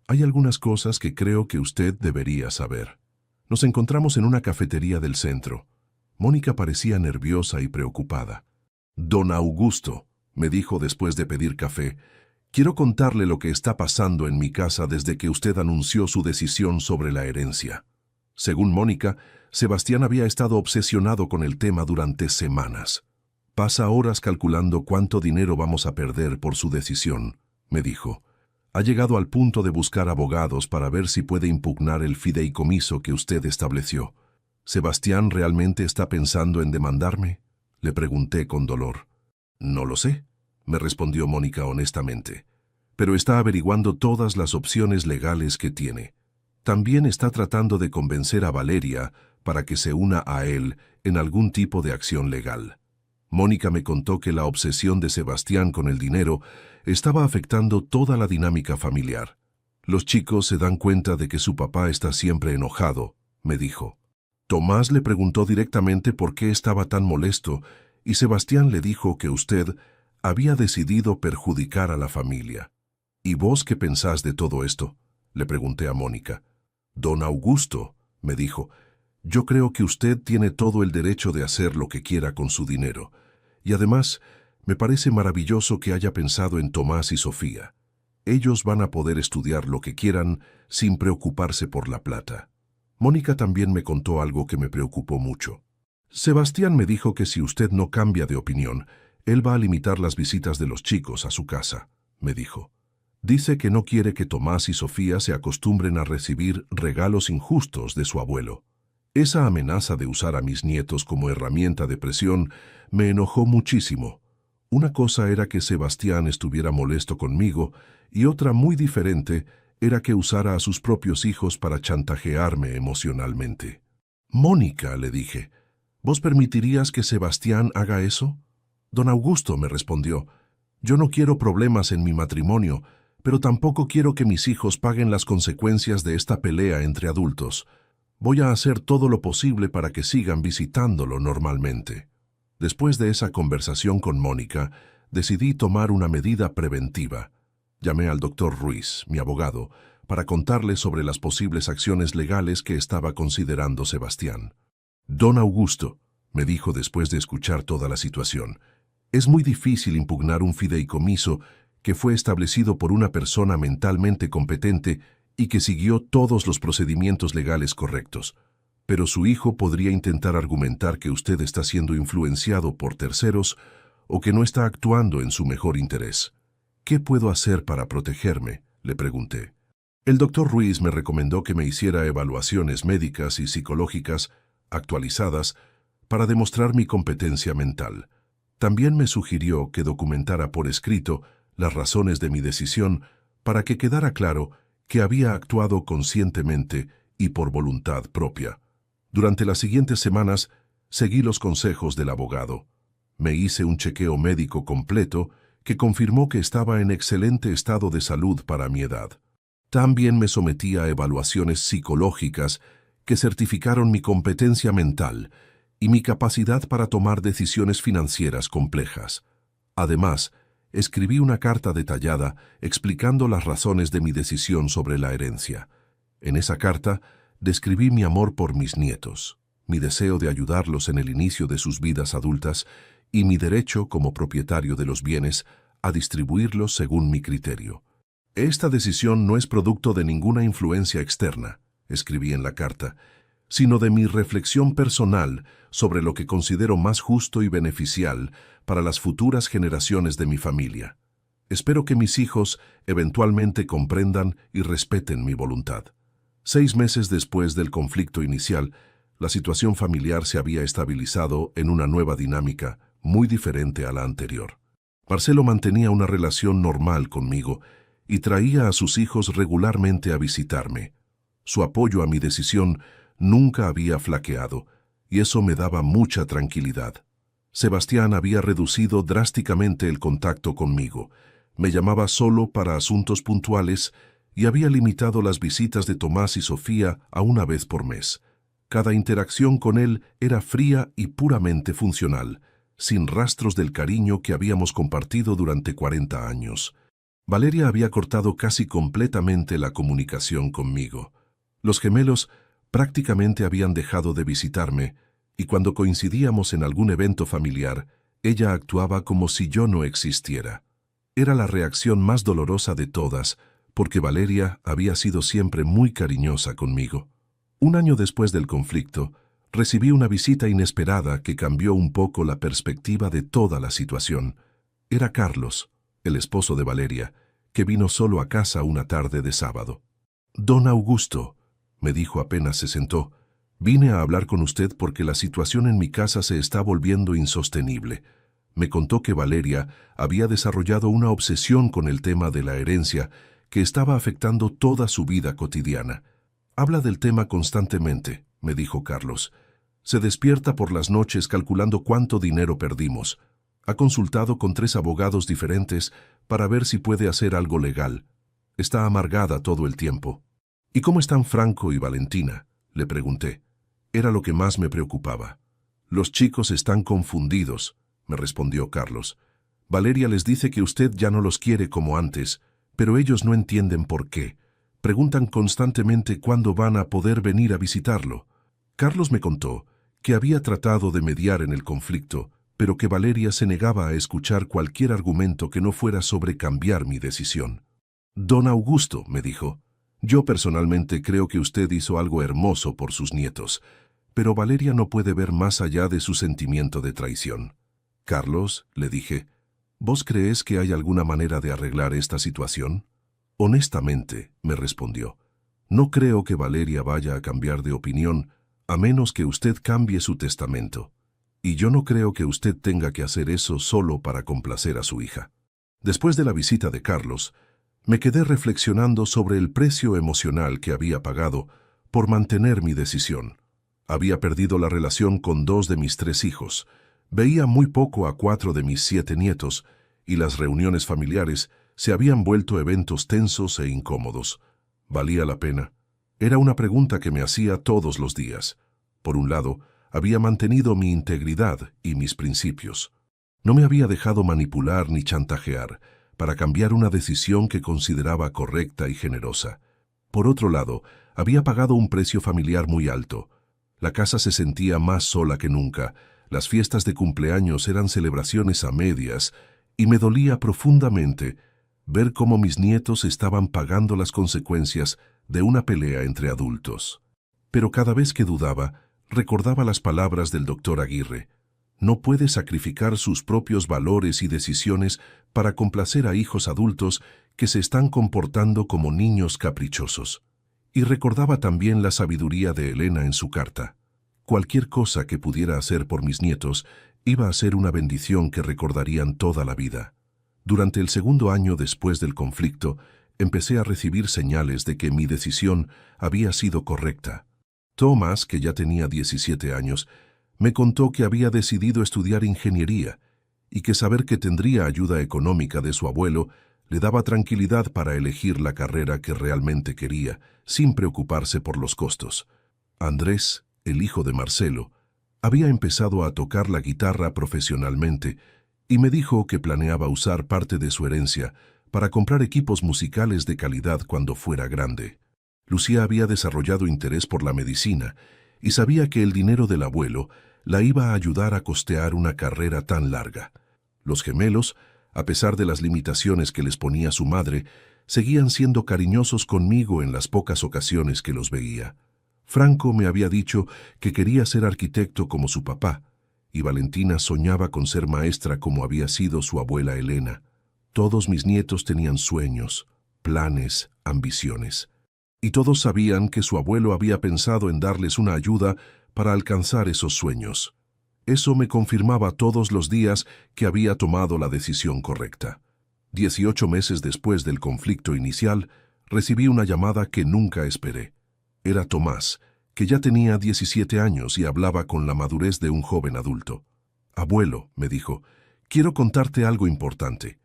Hay algunas cosas que creo que usted debería saber». Nos encontramos en una cafetería del centro. Mónica parecía nerviosa y preocupada. «Don Augusto», me dijo después de pedir café, «quiero contarle lo que está pasando en mi casa desde que usted anunció su decisión sobre la herencia». Según Mónica, Sebastián había estado obsesionado con el tema durante semanas. «Pasa horas calculando cuánto dinero vamos a perder por su decisión», me dijo. «Ha llegado al punto de buscar abogados para ver si puede impugnar el fideicomiso que usted estableció». «¿Sebastián realmente está pensando en demandarme?», le pregunté con dolor. «No lo sé», me respondió Mónica honestamente, «pero está averiguando todas las opciones legales que tiene. También está tratando de convencer a Valeria para que se una a él en algún tipo de acción legal». Mónica me contó que la obsesión de Sebastián con el dinero estaba afectando toda la dinámica familiar. «Los chicos se dan cuenta de que su papá está siempre enojado», me dijo. Tomás le preguntó directamente por qué estaba tan molesto y Sebastián le dijo que usted había decidido perjudicar a la familia. «¿Y vos qué pensás de todo esto?», le pregunté a Mónica. «Don Augusto», me dijo, «yo creo que usted tiene todo el derecho de hacer lo que quiera con su dinero. Y además, me parece maravilloso que haya pensado en Tomás y Sofía. Ellos van a poder estudiar lo que quieran sin preocuparse por la plata». Mónica también me contó algo que me preocupó mucho. «Sebastián me dijo que si usted no cambia de opinión, él va a limitar las visitas de los chicos a su casa», me dijo. «Dice que no quiere que Tomás y Sofía se acostumbren a recibir regalos injustos de su abuelo». Esa amenaza de usar a mis nietos como herramienta de presión me enojó muchísimo. Una cosa era que Sebastián estuviera molesto conmigo y otra muy diferente era que usara a sus propios hijos para chantajearme emocionalmente. «Mónica», le dije, «¿vos permitirías que Sebastián haga eso?». «Don Augusto», me respondió, «yo no quiero problemas en mi matrimonio, pero tampoco quiero que mis hijos paguen las consecuencias de esta pelea entre adultos. Voy a hacer todo lo posible para que sigan visitándolo normalmente». Después de esa conversación con Mónica, decidí tomar una medida preventiva. Llamé al doctor Ruiz, mi abogado, para contarle sobre las posibles acciones legales que estaba considerando Sebastián. «Don Augusto», me dijo después de escuchar toda la situación, «es muy difícil impugnar un fideicomiso que fue establecido por una persona mentalmente competente y que siguió todos los procedimientos legales correctos. Pero su hijo podría intentar argumentar que usted está siendo influenciado por terceros o que no está actuando en su mejor interés. ¿Qué puedo hacer para protegerme?», le pregunté. El doctor Ruiz me recomendó que me hiciera evaluaciones médicas y psicológicas actualizadas para demostrar mi competencia mental. También me sugirió que documentara por escrito las razones de mi decisión para que quedara claro que había actuado conscientemente y por voluntad propia. Durante las siguientes semanas seguí los consejos del abogado. Me hice un chequeo médico completo que confirmó que estaba en excelente estado de salud para mi edad. También me sometí a evaluaciones psicológicas que certificaron mi competencia mental y mi capacidad para tomar decisiones financieras complejas. Además, escribí una carta detallada explicando las razones de mi decisión sobre la herencia. En esa carta, describí mi amor por mis nietos, mi deseo de ayudarlos en el inicio de sus vidas adultas y mi derecho, como propietario de los bienes, a distribuirlos según mi criterio. «Esta decisión no es producto de ninguna influencia externa», escribí en la carta, «sino de mi reflexión personal sobre lo que considero más justo y beneficial para las futuras generaciones de mi familia. Espero que mis hijos eventualmente comprendan y respeten mi voluntad». 6 meses después del conflicto inicial, la situación familiar se había estabilizado en una nueva dinámica muy diferente a la anterior. Marcelo mantenía una relación normal conmigo y traía a sus hijos regularmente a visitarme. Su apoyo a mi decisión nunca había flaqueado, y eso me daba mucha tranquilidad. Sebastián había reducido drásticamente el contacto conmigo, me llamaba solo para asuntos puntuales y había limitado las visitas de Tomás y Sofía a una vez por mes. Cada interacción con él era fría y puramente funcional, sin rastros del cariño que habíamos compartido durante 40 años. Valeria había cortado casi completamente la comunicación conmigo. Los gemelos prácticamente habían dejado de visitarme, y cuando coincidíamos en algún evento familiar, ella actuaba como si yo no existiera. Era la reacción más dolorosa de todas, porque Valeria había sido siempre muy cariñosa conmigo. Un año después del conflicto, recibí una visita inesperada que cambió un poco la perspectiva de toda la situación. Era Carlos, el esposo de Valeria, que vino solo a casa una tarde de sábado. «Don Augusto», me dijo apenas se sentó, «vine a hablar con usted porque la situación en mi casa se está volviendo insostenible». Me contó que Valeria había desarrollado una obsesión con el tema de la herencia que estaba afectando toda su vida cotidiana. «Habla del tema constantemente», me dijo Carlos. «Se despierta por las noches calculando cuánto dinero perdimos. Ha consultado con 3 abogados diferentes para ver si puede hacer algo legal. Está amargada todo el tiempo». «¿Y cómo están Franco y Valentina?», le pregunté. Era lo que más me preocupaba. «Los chicos están confundidos», me respondió Carlos. «Valeria les dice que usted ya no los quiere como antes, pero ellos no entienden por qué. Preguntan constantemente cuándo van a poder venir a visitarlo». Carlos me contó que había tratado de mediar en el conflicto, pero que Valeria se negaba a escuchar cualquier argumento que no fuera sobre cambiar mi decisión. «Don Augusto», me dijo, «yo personalmente creo que usted hizo algo hermoso por sus nietos, pero Valeria no puede ver más allá de su sentimiento de traición». «Carlos», le dije, «¿vos crees que hay alguna manera de arreglar esta situación?». «Honestamente», me respondió, «no creo que Valeria vaya a cambiar de opinión a menos que usted cambie su testamento. Y yo no creo que usted tenga que hacer eso solo para complacer a su hija». Después de la visita de Carlos, me quedé reflexionando sobre el precio emocional que había pagado por mantener mi decisión. Había perdido la relación con 2 de mis 3 hijos, veía muy poco a 4 de mis 7 nietos, y las reuniones familiares se habían vuelto eventos tensos e incómodos. ¿Valía la pena? Era una pregunta que me hacía todos los días. Por un lado, Había mantenido mi integridad y mis principios. No me había dejado manipular ni chantajear para cambiar una decisión que consideraba correcta y generosa. Por otro lado, había pagado un precio familiar muy alto. La casa se sentía más sola que nunca, las fiestas de cumpleaños eran celebraciones a medias, y me dolía profundamente ver cómo mis nietos estaban pagando las consecuencias de una pelea entre adultos. Pero cada vez que dudaba, recordaba las palabras del doctor Aguirre. No puede sacrificar sus propios valores y decisiones para complacer a hijos adultos que se están comportando como niños caprichosos. Y recordaba también la sabiduría de Elena en su carta. Cualquier cosa que pudiera hacer por mis nietos iba a ser una bendición que recordarían toda la vida. Durante el segundo año después del conflicto, empecé a recibir señales de que mi decisión había sido correcta. Thomas, que ya tenía 17 años, me contó que había decidido estudiar ingeniería y que saber que tendría ayuda económica de su abuelo le daba tranquilidad para elegir la carrera que realmente quería, sin preocuparse por los costos. Andrés, el hijo de Marcelo, había empezado a tocar la guitarra profesionalmente y me dijo que planeaba usar parte de su herencia para comprar equipos musicales de calidad cuando fuera grande. Lucía había desarrollado interés por la medicina y sabía que el dinero del abuelo la iba a ayudar a costear una carrera tan larga. Los gemelos, a pesar de las limitaciones que les ponía su madre, seguían siendo cariñosos conmigo en las pocas ocasiones que los veía. Franco me había dicho que quería ser arquitecto como su papá, y Valentina soñaba con ser maestra como había sido su abuela Elena. Todos mis nietos tenían sueños, planes, ambiciones. Y todos sabían que su abuelo había pensado en darles una ayuda para alcanzar esos sueños. Eso me confirmaba todos los días que había tomado la decisión correcta. 18 meses después del conflicto inicial, recibí una llamada que nunca esperé. Era Tomás, que ya tenía 17 años y hablaba con la madurez de un joven adulto. «Abuelo», me dijo, «quiero contarte algo importante.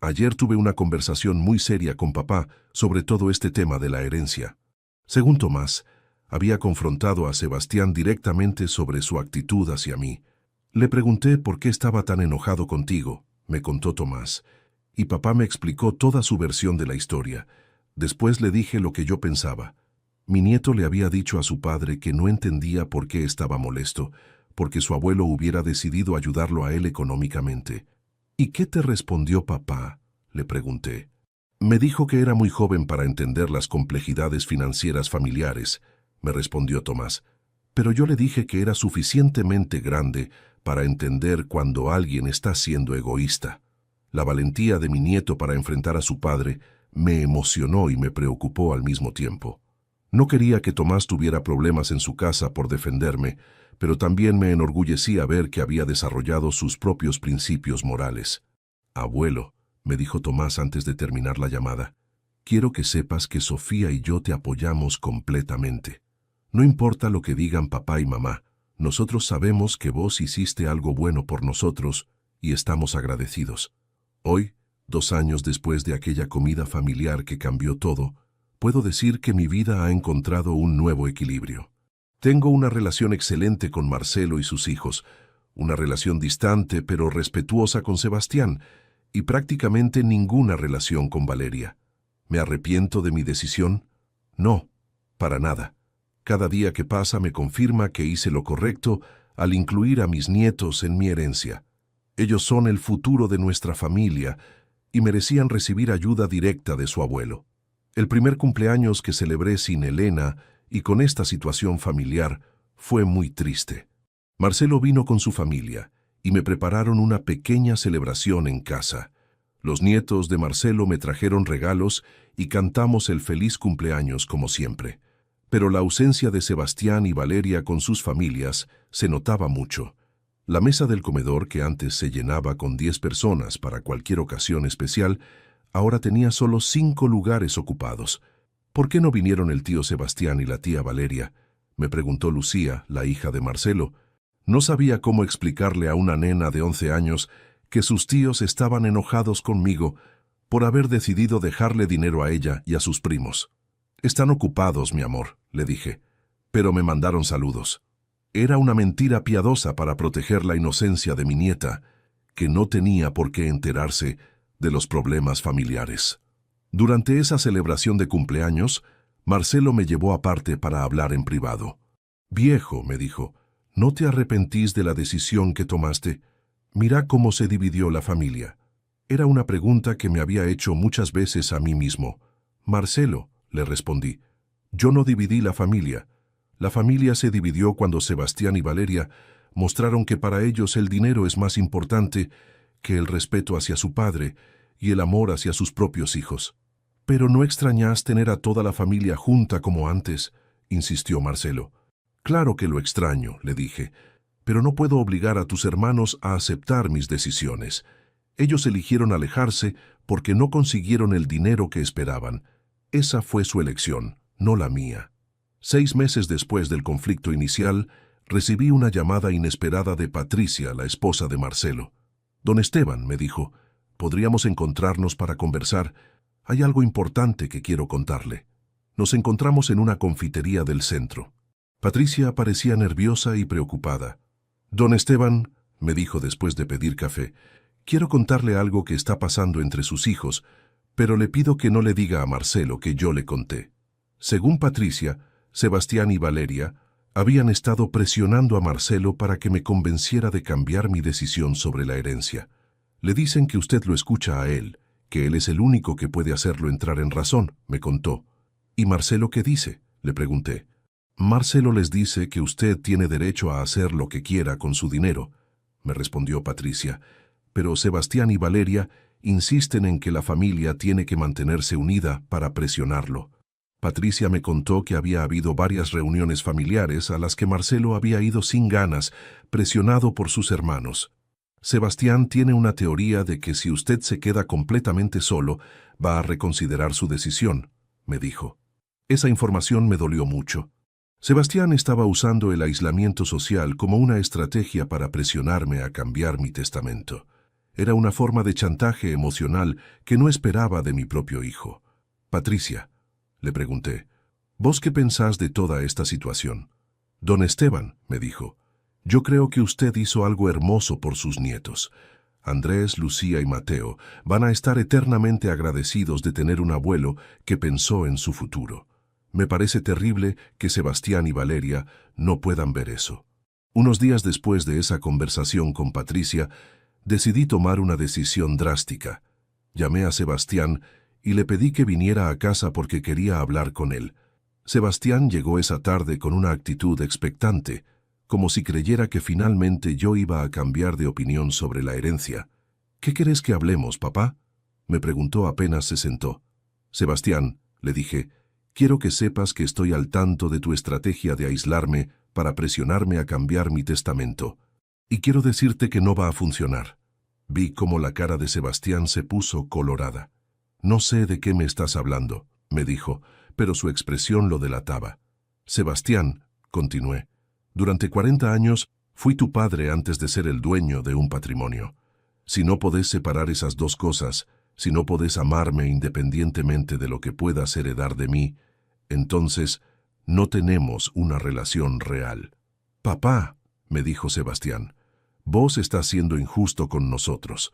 Ayer tuve una conversación muy seria con papá sobre todo este tema de la herencia». Según Tomás, había confrontado a Sebastián directamente sobre su actitud hacia mí. «Le pregunté por qué estaba tan enojado contigo», me contó Tomás, y papá me explicó toda su versión de la historia. Después le dije lo que yo pensaba. Mi nieto le había dicho a su padre que no entendía por qué estaba molesto, porque su abuelo hubiera decidido ayudarlo a él económicamente. «¿Y qué te respondió papá?», le pregunté. «Me dijo que era muy joven para entender las complejidades financieras familiares», me respondió Tomás. «Pero yo le dije que era suficientemente grande para entender cuando alguien está siendo egoísta». La valentía de mi nieto para enfrentar a su padre me emocionó y me preocupó al mismo tiempo. No quería que Tomás tuviera problemas en su casa por defenderme, pero también me enorgullecía ver que había desarrollado sus propios principios morales. «Abuelo», me dijo Tomás antes de terminar la llamada, «quiero que sepas que Sofía y yo te apoyamos completamente. No importa lo que digan papá y mamá, nosotros sabemos que vos hiciste algo bueno por nosotros y estamos agradecidos. Hoy, 2 años después de aquella comida familiar que cambió todo, puedo decir que mi vida ha encontrado un nuevo equilibrio. Tengo una relación excelente con Marcelo y sus hijos, una relación distante pero respetuosa con Sebastián, y prácticamente ninguna relación con Valeria. ¿Me arrepiento de mi decisión? No, para nada. Cada día que pasa me confirma que hice lo correcto al incluir a mis nietos en mi herencia. Ellos son el futuro de nuestra familia y merecían recibir ayuda directa de su abuelo. El primer cumpleaños que celebré sin Elena y con esta situación familiar fue muy triste. Marcelo vino con su familia y me prepararon una pequeña celebración en casa. Los nietos de Marcelo me trajeron regalos y cantamos el feliz cumpleaños como siempre. Pero la ausencia de Sebastián y Valeria con sus familias se notaba mucho. La mesa del comedor, que antes se llenaba con 10 personas para cualquier ocasión especial, ahora tenía solo 5 lugares ocupados. «¿Por qué no vinieron el tío Sebastián y la tía Valeria?», me preguntó Lucía, la hija de Marcelo. No sabía cómo explicarle a una nena de 11 años que sus tíos estaban enojados conmigo por haber decidido dejarle dinero a ella y a sus primos. «Están ocupados, mi amor», le dije, «pero me mandaron saludos». Era una mentira piadosa para proteger la inocencia de mi nieta, que no tenía por qué enterarse de los problemas familiares. Durante esa celebración de cumpleaños, Marcelo me llevó aparte para hablar en privado. «Viejo», me dijo, «¿no te arrepentís de la decisión que tomaste? Mira cómo se dividió la familia». Era una pregunta que me había hecho muchas veces a mí mismo. «Marcelo», le respondí, «yo no dividí la familia. La familia se dividió cuando Sebastián y Valeria mostraron que para ellos el dinero es más importante que el respeto hacia su padre y el amor hacia sus propios hijos». «¿Pero no extrañás tener a toda la familia junta como antes?», insistió Marcelo. «Claro que lo extraño», le dije, «pero no puedo obligar a tus hermanos a aceptar mis decisiones. Ellos eligieron alejarse porque no consiguieron el dinero que esperaban. Esa fue su elección, no la mía». 6 meses después del conflicto inicial, recibí una llamada inesperada de Patricia, la esposa de Marcelo. «Don Esteban», me dijo, «podríamos encontrarnos para conversar. Hay algo importante que quiero contarle». Nos encontramos en una confitería del centro. Patricia parecía nerviosa y preocupada. «Don Esteban», me dijo después de pedir café, «quiero contarle algo que está pasando entre sus hijos, pero le pido que no le diga a Marcelo que yo le conté». Según Patricia, Sebastián y Valeria habían estado presionando a Marcelo para que me convenciera de cambiar mi decisión sobre la herencia. «Le dicen que usted lo escucha a él, que él es el único que puede hacerlo entrar en razón», me contó. «¿Y Marcelo qué dice?», le pregunté. «Marcelo les dice que usted tiene derecho a hacer lo que quiera con su dinero», me respondió Patricia, «pero Sebastián y Valeria insisten en que la familia tiene que mantenerse unida para presionarlo». Patricia me contó que había habido varias reuniones familiares a las que Marcelo había ido sin ganas, presionado por sus hermanos. «Sebastián tiene una teoría de que si usted se queda completamente solo, va a reconsiderar su decisión», me dijo. Esa información me dolió mucho. Sebastián estaba usando el aislamiento social como una estrategia para presionarme a cambiar mi testamento. Era una forma de chantaje emocional que no esperaba de mi propio hijo. «Patricia», le pregunté, «¿vos qué pensás de toda esta situación?». «Don Esteban», me dijo, «yo creo que usted hizo algo hermoso por sus nietos. Andrés, Lucía y Mateo van a estar eternamente agradecidos de tener un abuelo que pensó en su futuro. Me parece terrible que Sebastián y Valeria no puedan ver eso». Unos días después de esa conversación con Patricia, decidí tomar una decisión drástica. Llamé a Sebastián y le pedí que viniera a casa porque quería hablar con él. Sebastián llegó esa tarde con una actitud expectante, como si creyera que finalmente yo iba a cambiar de opinión sobre la herencia. «¿Qué querés que hablemos, papá?», me preguntó apenas se sentó. «Sebastián», le dije, «quiero que sepas que estoy al tanto de tu estrategia de aislarme para presionarme a cambiar mi testamento. Y quiero decirte que no va a funcionar». Vi cómo la cara de Sebastián se puso colorada. «No sé de qué me estás hablando», me dijo, pero su expresión lo delataba. «Sebastián», continué, «durante 40 años fui tu padre antes de ser el dueño de un patrimonio. Si no podés separar esas dos cosas, si no podés amarme independientemente de lo que puedas heredar de mí, entonces no tenemos una relación real». «Papá», me dijo Sebastián, «vos estás siendo injusto con nosotros.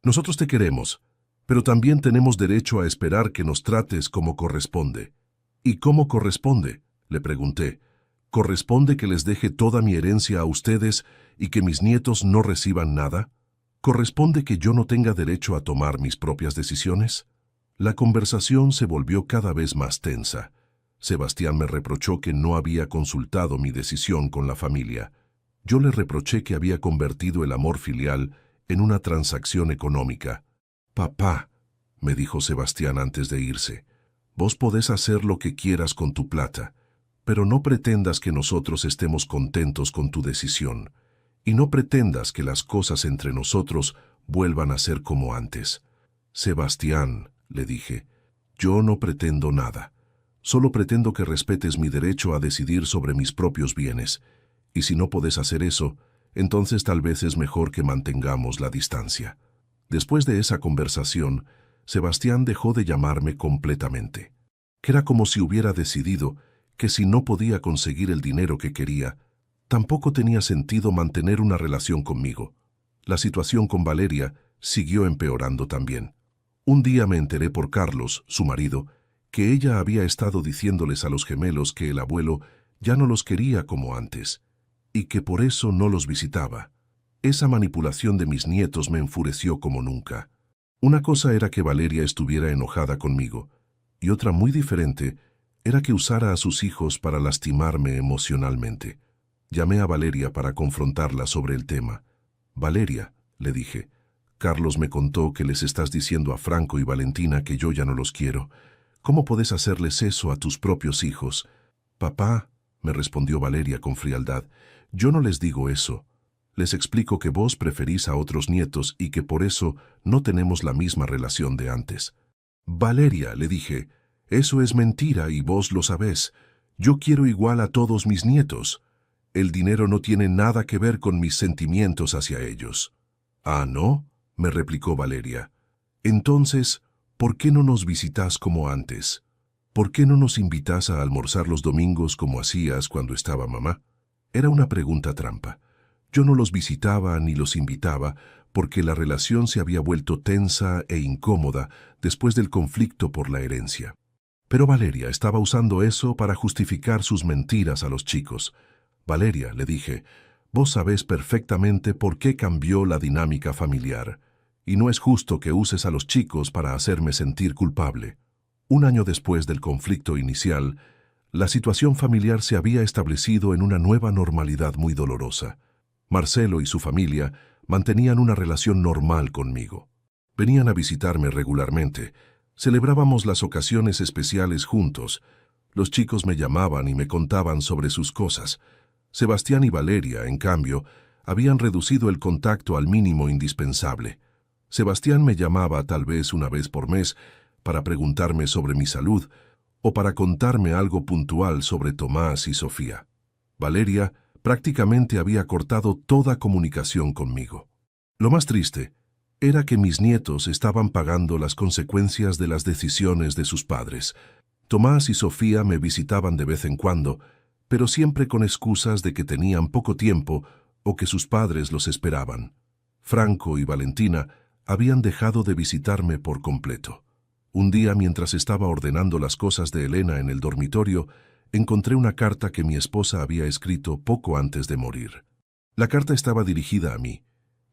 Nosotros te queremos, pero también tenemos derecho a esperar que nos trates como corresponde». «¿Y cómo corresponde?», le pregunté. «¿Corresponde que les deje toda mi herencia a ustedes y que mis nietos no reciban nada? ¿Corresponde que yo no tenga derecho a tomar mis propias decisiones?». La conversación se volvió cada vez más tensa. Sebastián me reprochó que no había consultado mi decisión con la familia. Yo le reproché que había convertido el amor filial en una transacción económica. «Papá», me dijo Sebastián antes de irse, «vos podés hacer lo que quieras con tu plata, pero no pretendas que nosotros estemos contentos con tu decisión, y no pretendas que las cosas entre nosotros vuelvan a ser como antes». «Sebastián», le dije, «yo no pretendo nada. Solo pretendo que respetes mi derecho a decidir sobre mis propios bienes, y si no podés hacer eso, entonces tal vez es mejor que mantengamos la distancia». Después de esa conversación, Sebastián dejó de llamarme completamente. Era como si hubiera decidido que si no podía conseguir el dinero que quería, tampoco tenía sentido mantener una relación conmigo. La situación con Valeria siguió empeorando también. Un día me enteré por Carlos, su marido, que ella había estado diciéndoles a los gemelos que el abuelo ya no los quería como antes, y que por eso no los visitaba. Esa manipulación de mis nietos me enfureció como nunca. Una cosa era que Valeria estuviera enojada conmigo, y otra muy diferente era que usara a sus hijos para lastimarme emocionalmente. Llamé a Valeria para confrontarla sobre el tema. «Valeria», le dije, «Carlos me contó que les estás diciendo a Franco y Valentina que yo ya no los quiero. ¿Cómo puedes hacerles eso a tus propios hijos?» «Papá», me respondió Valeria con frialdad, «yo no les digo eso. Les explico que vos preferís a otros nietos y que por eso no tenemos la misma relación de antes». «Valeria», le dije, «eso es mentira y vos lo sabés. Yo quiero igual a todos mis nietos. El dinero no tiene nada que ver con mis sentimientos hacia ellos». «¿Ah, no?», me replicó Valeria. «Entonces, ¿por qué no nos visitas como antes? ¿Por qué no nos invitas a almorzar los domingos como hacías cuando estaba mamá?» Era una pregunta trampa. Yo no los visitaba ni los invitaba porque la relación se había vuelto tensa e incómoda después del conflicto por la herencia. Pero Valeria estaba usando eso para justificar sus mentiras a los chicos. «Valeria», le dije, «vos sabés perfectamente por qué cambió la dinámica familiar, y no es justo que uses a los chicos para hacerme sentir culpable». Un año después del conflicto inicial, la situación familiar se había establecido en una nueva normalidad muy dolorosa. Marcelo y su familia mantenían una relación normal conmigo. Venían a visitarme regularmente, celebrábamos las ocasiones especiales juntos, los chicos me llamaban y me contaban sobre sus cosas. Sebastián y Valeria, en cambio, habían reducido el contacto al mínimo indispensable. Sebastián me llamaba tal vez una vez por mes para preguntarme sobre mi salud o para contarme algo puntual sobre Tomás y Sofía. Valeria prácticamente había cortado toda comunicación conmigo. Lo más triste era que mis nietos estaban pagando las consecuencias de las decisiones de sus padres. Tomás y Sofía me visitaban de vez en cuando, pero siempre con excusas de que tenían poco tiempo o que sus padres los esperaban. Franco y Valentina habían dejado de visitarme por completo. Un día, mientras estaba ordenando las cosas de Elena en el dormitorio, encontré una carta que mi esposa había escrito poco antes de morir. La carta estaba dirigida a mí,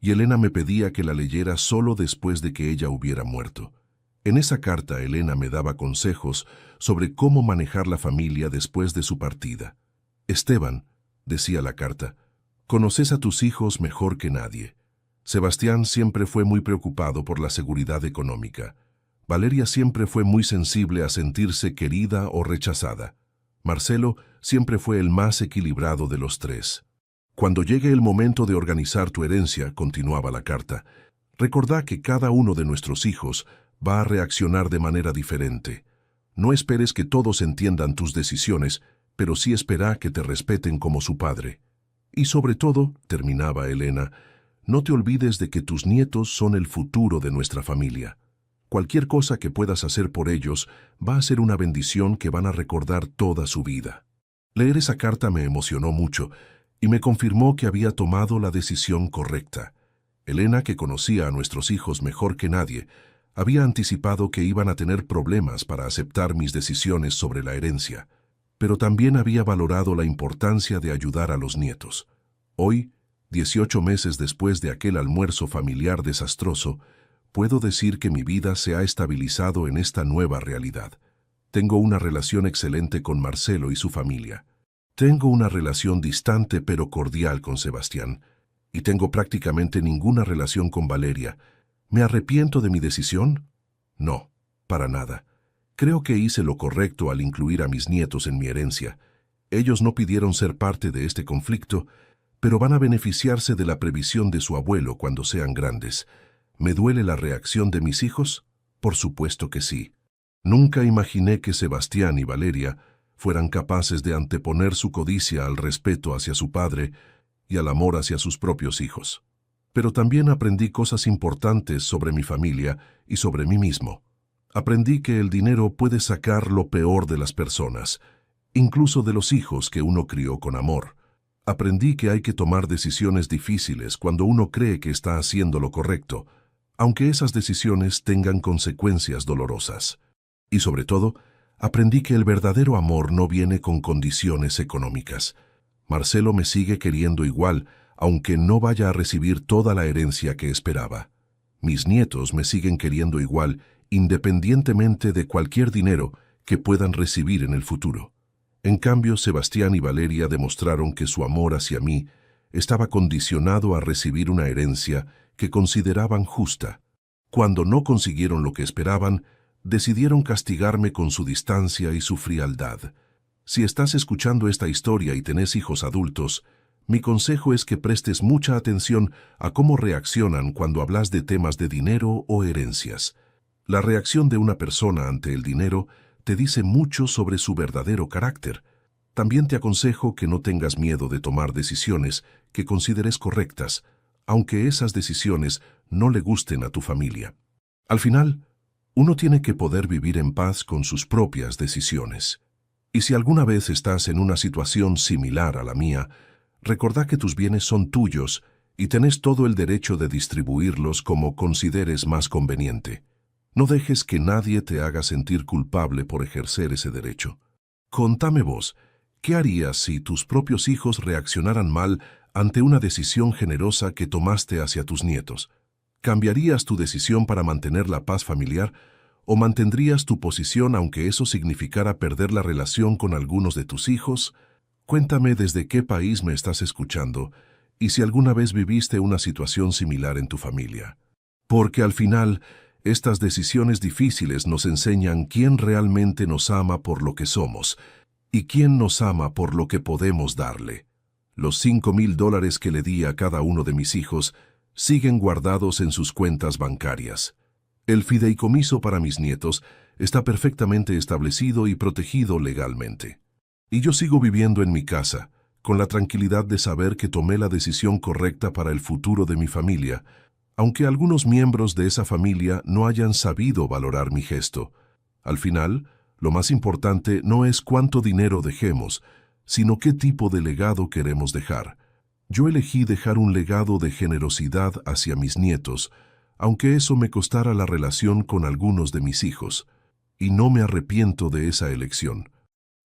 y Elena me pedía que la leyera solo después de que ella hubiera muerto. En esa carta, Elena me daba consejos sobre cómo manejar la familia después de su partida. «Esteban», decía la carta, «conoces a tus hijos mejor que nadie. Sebastián siempre fue muy preocupado por la seguridad económica. Valeria siempre fue muy sensible a sentirse querida o rechazada. Marcelo siempre fue el más equilibrado de los tres. Cuando llegue el momento de organizar tu herencia», continuaba la carta, «recordá que cada uno de nuestros hijos va a reaccionar de manera diferente. No esperes que todos entiendan tus decisiones, pero sí espera que te respeten como su padre. Y sobre todo», terminaba Elena, «no te olvides de que tus nietos son el futuro de nuestra familia. Cualquier cosa que puedas hacer por ellos va a ser una bendición que van a recordar toda su vida». Leer esa carta me emocionó mucho y me confirmó que había tomado la decisión correcta. Elena, que conocía a nuestros hijos mejor que nadie, había anticipado que iban a tener problemas para aceptar mis decisiones sobre la herencia, pero también había valorado la importancia de ayudar a los nietos. Hoy, 18 meses después de aquel almuerzo familiar desastroso, puedo decir que mi vida se ha estabilizado en esta nueva realidad. Tengo una relación excelente con Marcelo y su familia. Tengo una relación distante pero cordial con Sebastián. Y tengo prácticamente ninguna relación con Valeria. ¿Me arrepiento de mi decisión? No, para nada. Creo que hice lo correcto al incluir a mis nietos en mi herencia. Ellos no pidieron ser parte de este conflicto, pero van a beneficiarse de la previsión de su abuelo cuando sean grandes. ¿Me duele la reacción de mis hijos? Por supuesto que sí. Nunca imaginé que Sebastián y Valeria fueran capaces de anteponer su codicia al respeto hacia su padre y al amor hacia sus propios hijos. Pero también aprendí cosas importantes sobre mi familia y sobre mí mismo. Aprendí que el dinero puede sacar lo peor de las personas, incluso de los hijos que uno crió con amor. Aprendí que hay que tomar decisiones difíciles cuando uno cree que está haciendo lo correcto, aunque esas decisiones tengan consecuencias dolorosas. Y sobre todo, aprendí que el verdadero amor no viene con condiciones económicas. Marcelo me sigue queriendo igual, aunque no vaya a recibir toda la herencia que esperaba. Mis nietos me siguen queriendo igual, independientemente de cualquier dinero que puedan recibir en el futuro. En cambio, Sebastián y Valeria demostraron que su amor hacia mí estaba condicionado a recibir una herencia que consideraban justa. Cuando no consiguieron lo que esperaban, decidieron castigarme con su distancia y su frialdad. Si estás escuchando esta historia y tenés hijos adultos, mi consejo es que prestes mucha atención a cómo reaccionan cuando hablas de temas de dinero o herencias. La reacción de una persona ante el dinero te dice mucho sobre su verdadero carácter. También te aconsejo que no tengas miedo de tomar decisiones que consideres correctas, aunque esas decisiones no le gusten a tu familia. Al final, uno tiene que poder vivir en paz con sus propias decisiones. Y si alguna vez estás en una situación similar a la mía, recordá que tus bienes son tuyos y tenés todo el derecho de distribuirlos como consideres más conveniente. No dejes que nadie te haga sentir culpable por ejercer ese derecho. Contame vos, ¿qué harías si tus propios hijos reaccionaran mal ante una decisión generosa que tomaste hacia tus nietos? ¿Cambiarías tu decisión para mantener la paz familiar o mantendrías tu posición aunque eso significara perder la relación con algunos de tus hijos? Cuéntame desde qué país me estás escuchando y si alguna vez viviste una situación similar en tu familia. Porque al final, estas decisiones difíciles nos enseñan quién realmente nos ama por lo que somos y quién nos ama por lo que podemos darle. Los $5,000 que le di a cada uno de mis hijos siguen guardados en sus cuentas bancarias. El fideicomiso para mis nietos está perfectamente establecido y protegido legalmente. Y yo sigo viviendo en mi casa, con la tranquilidad de saber que tomé la decisión correcta para el futuro de mi familia, aunque algunos miembros de esa familia no hayan sabido valorar mi gesto. Al final, lo más importante no es cuánto dinero dejemos, sino qué tipo de legado queremos dejar. Yo elegí dejar un legado de generosidad hacia mis nietos, aunque eso me costara la relación con algunos de mis hijos, y no me arrepiento de esa elección.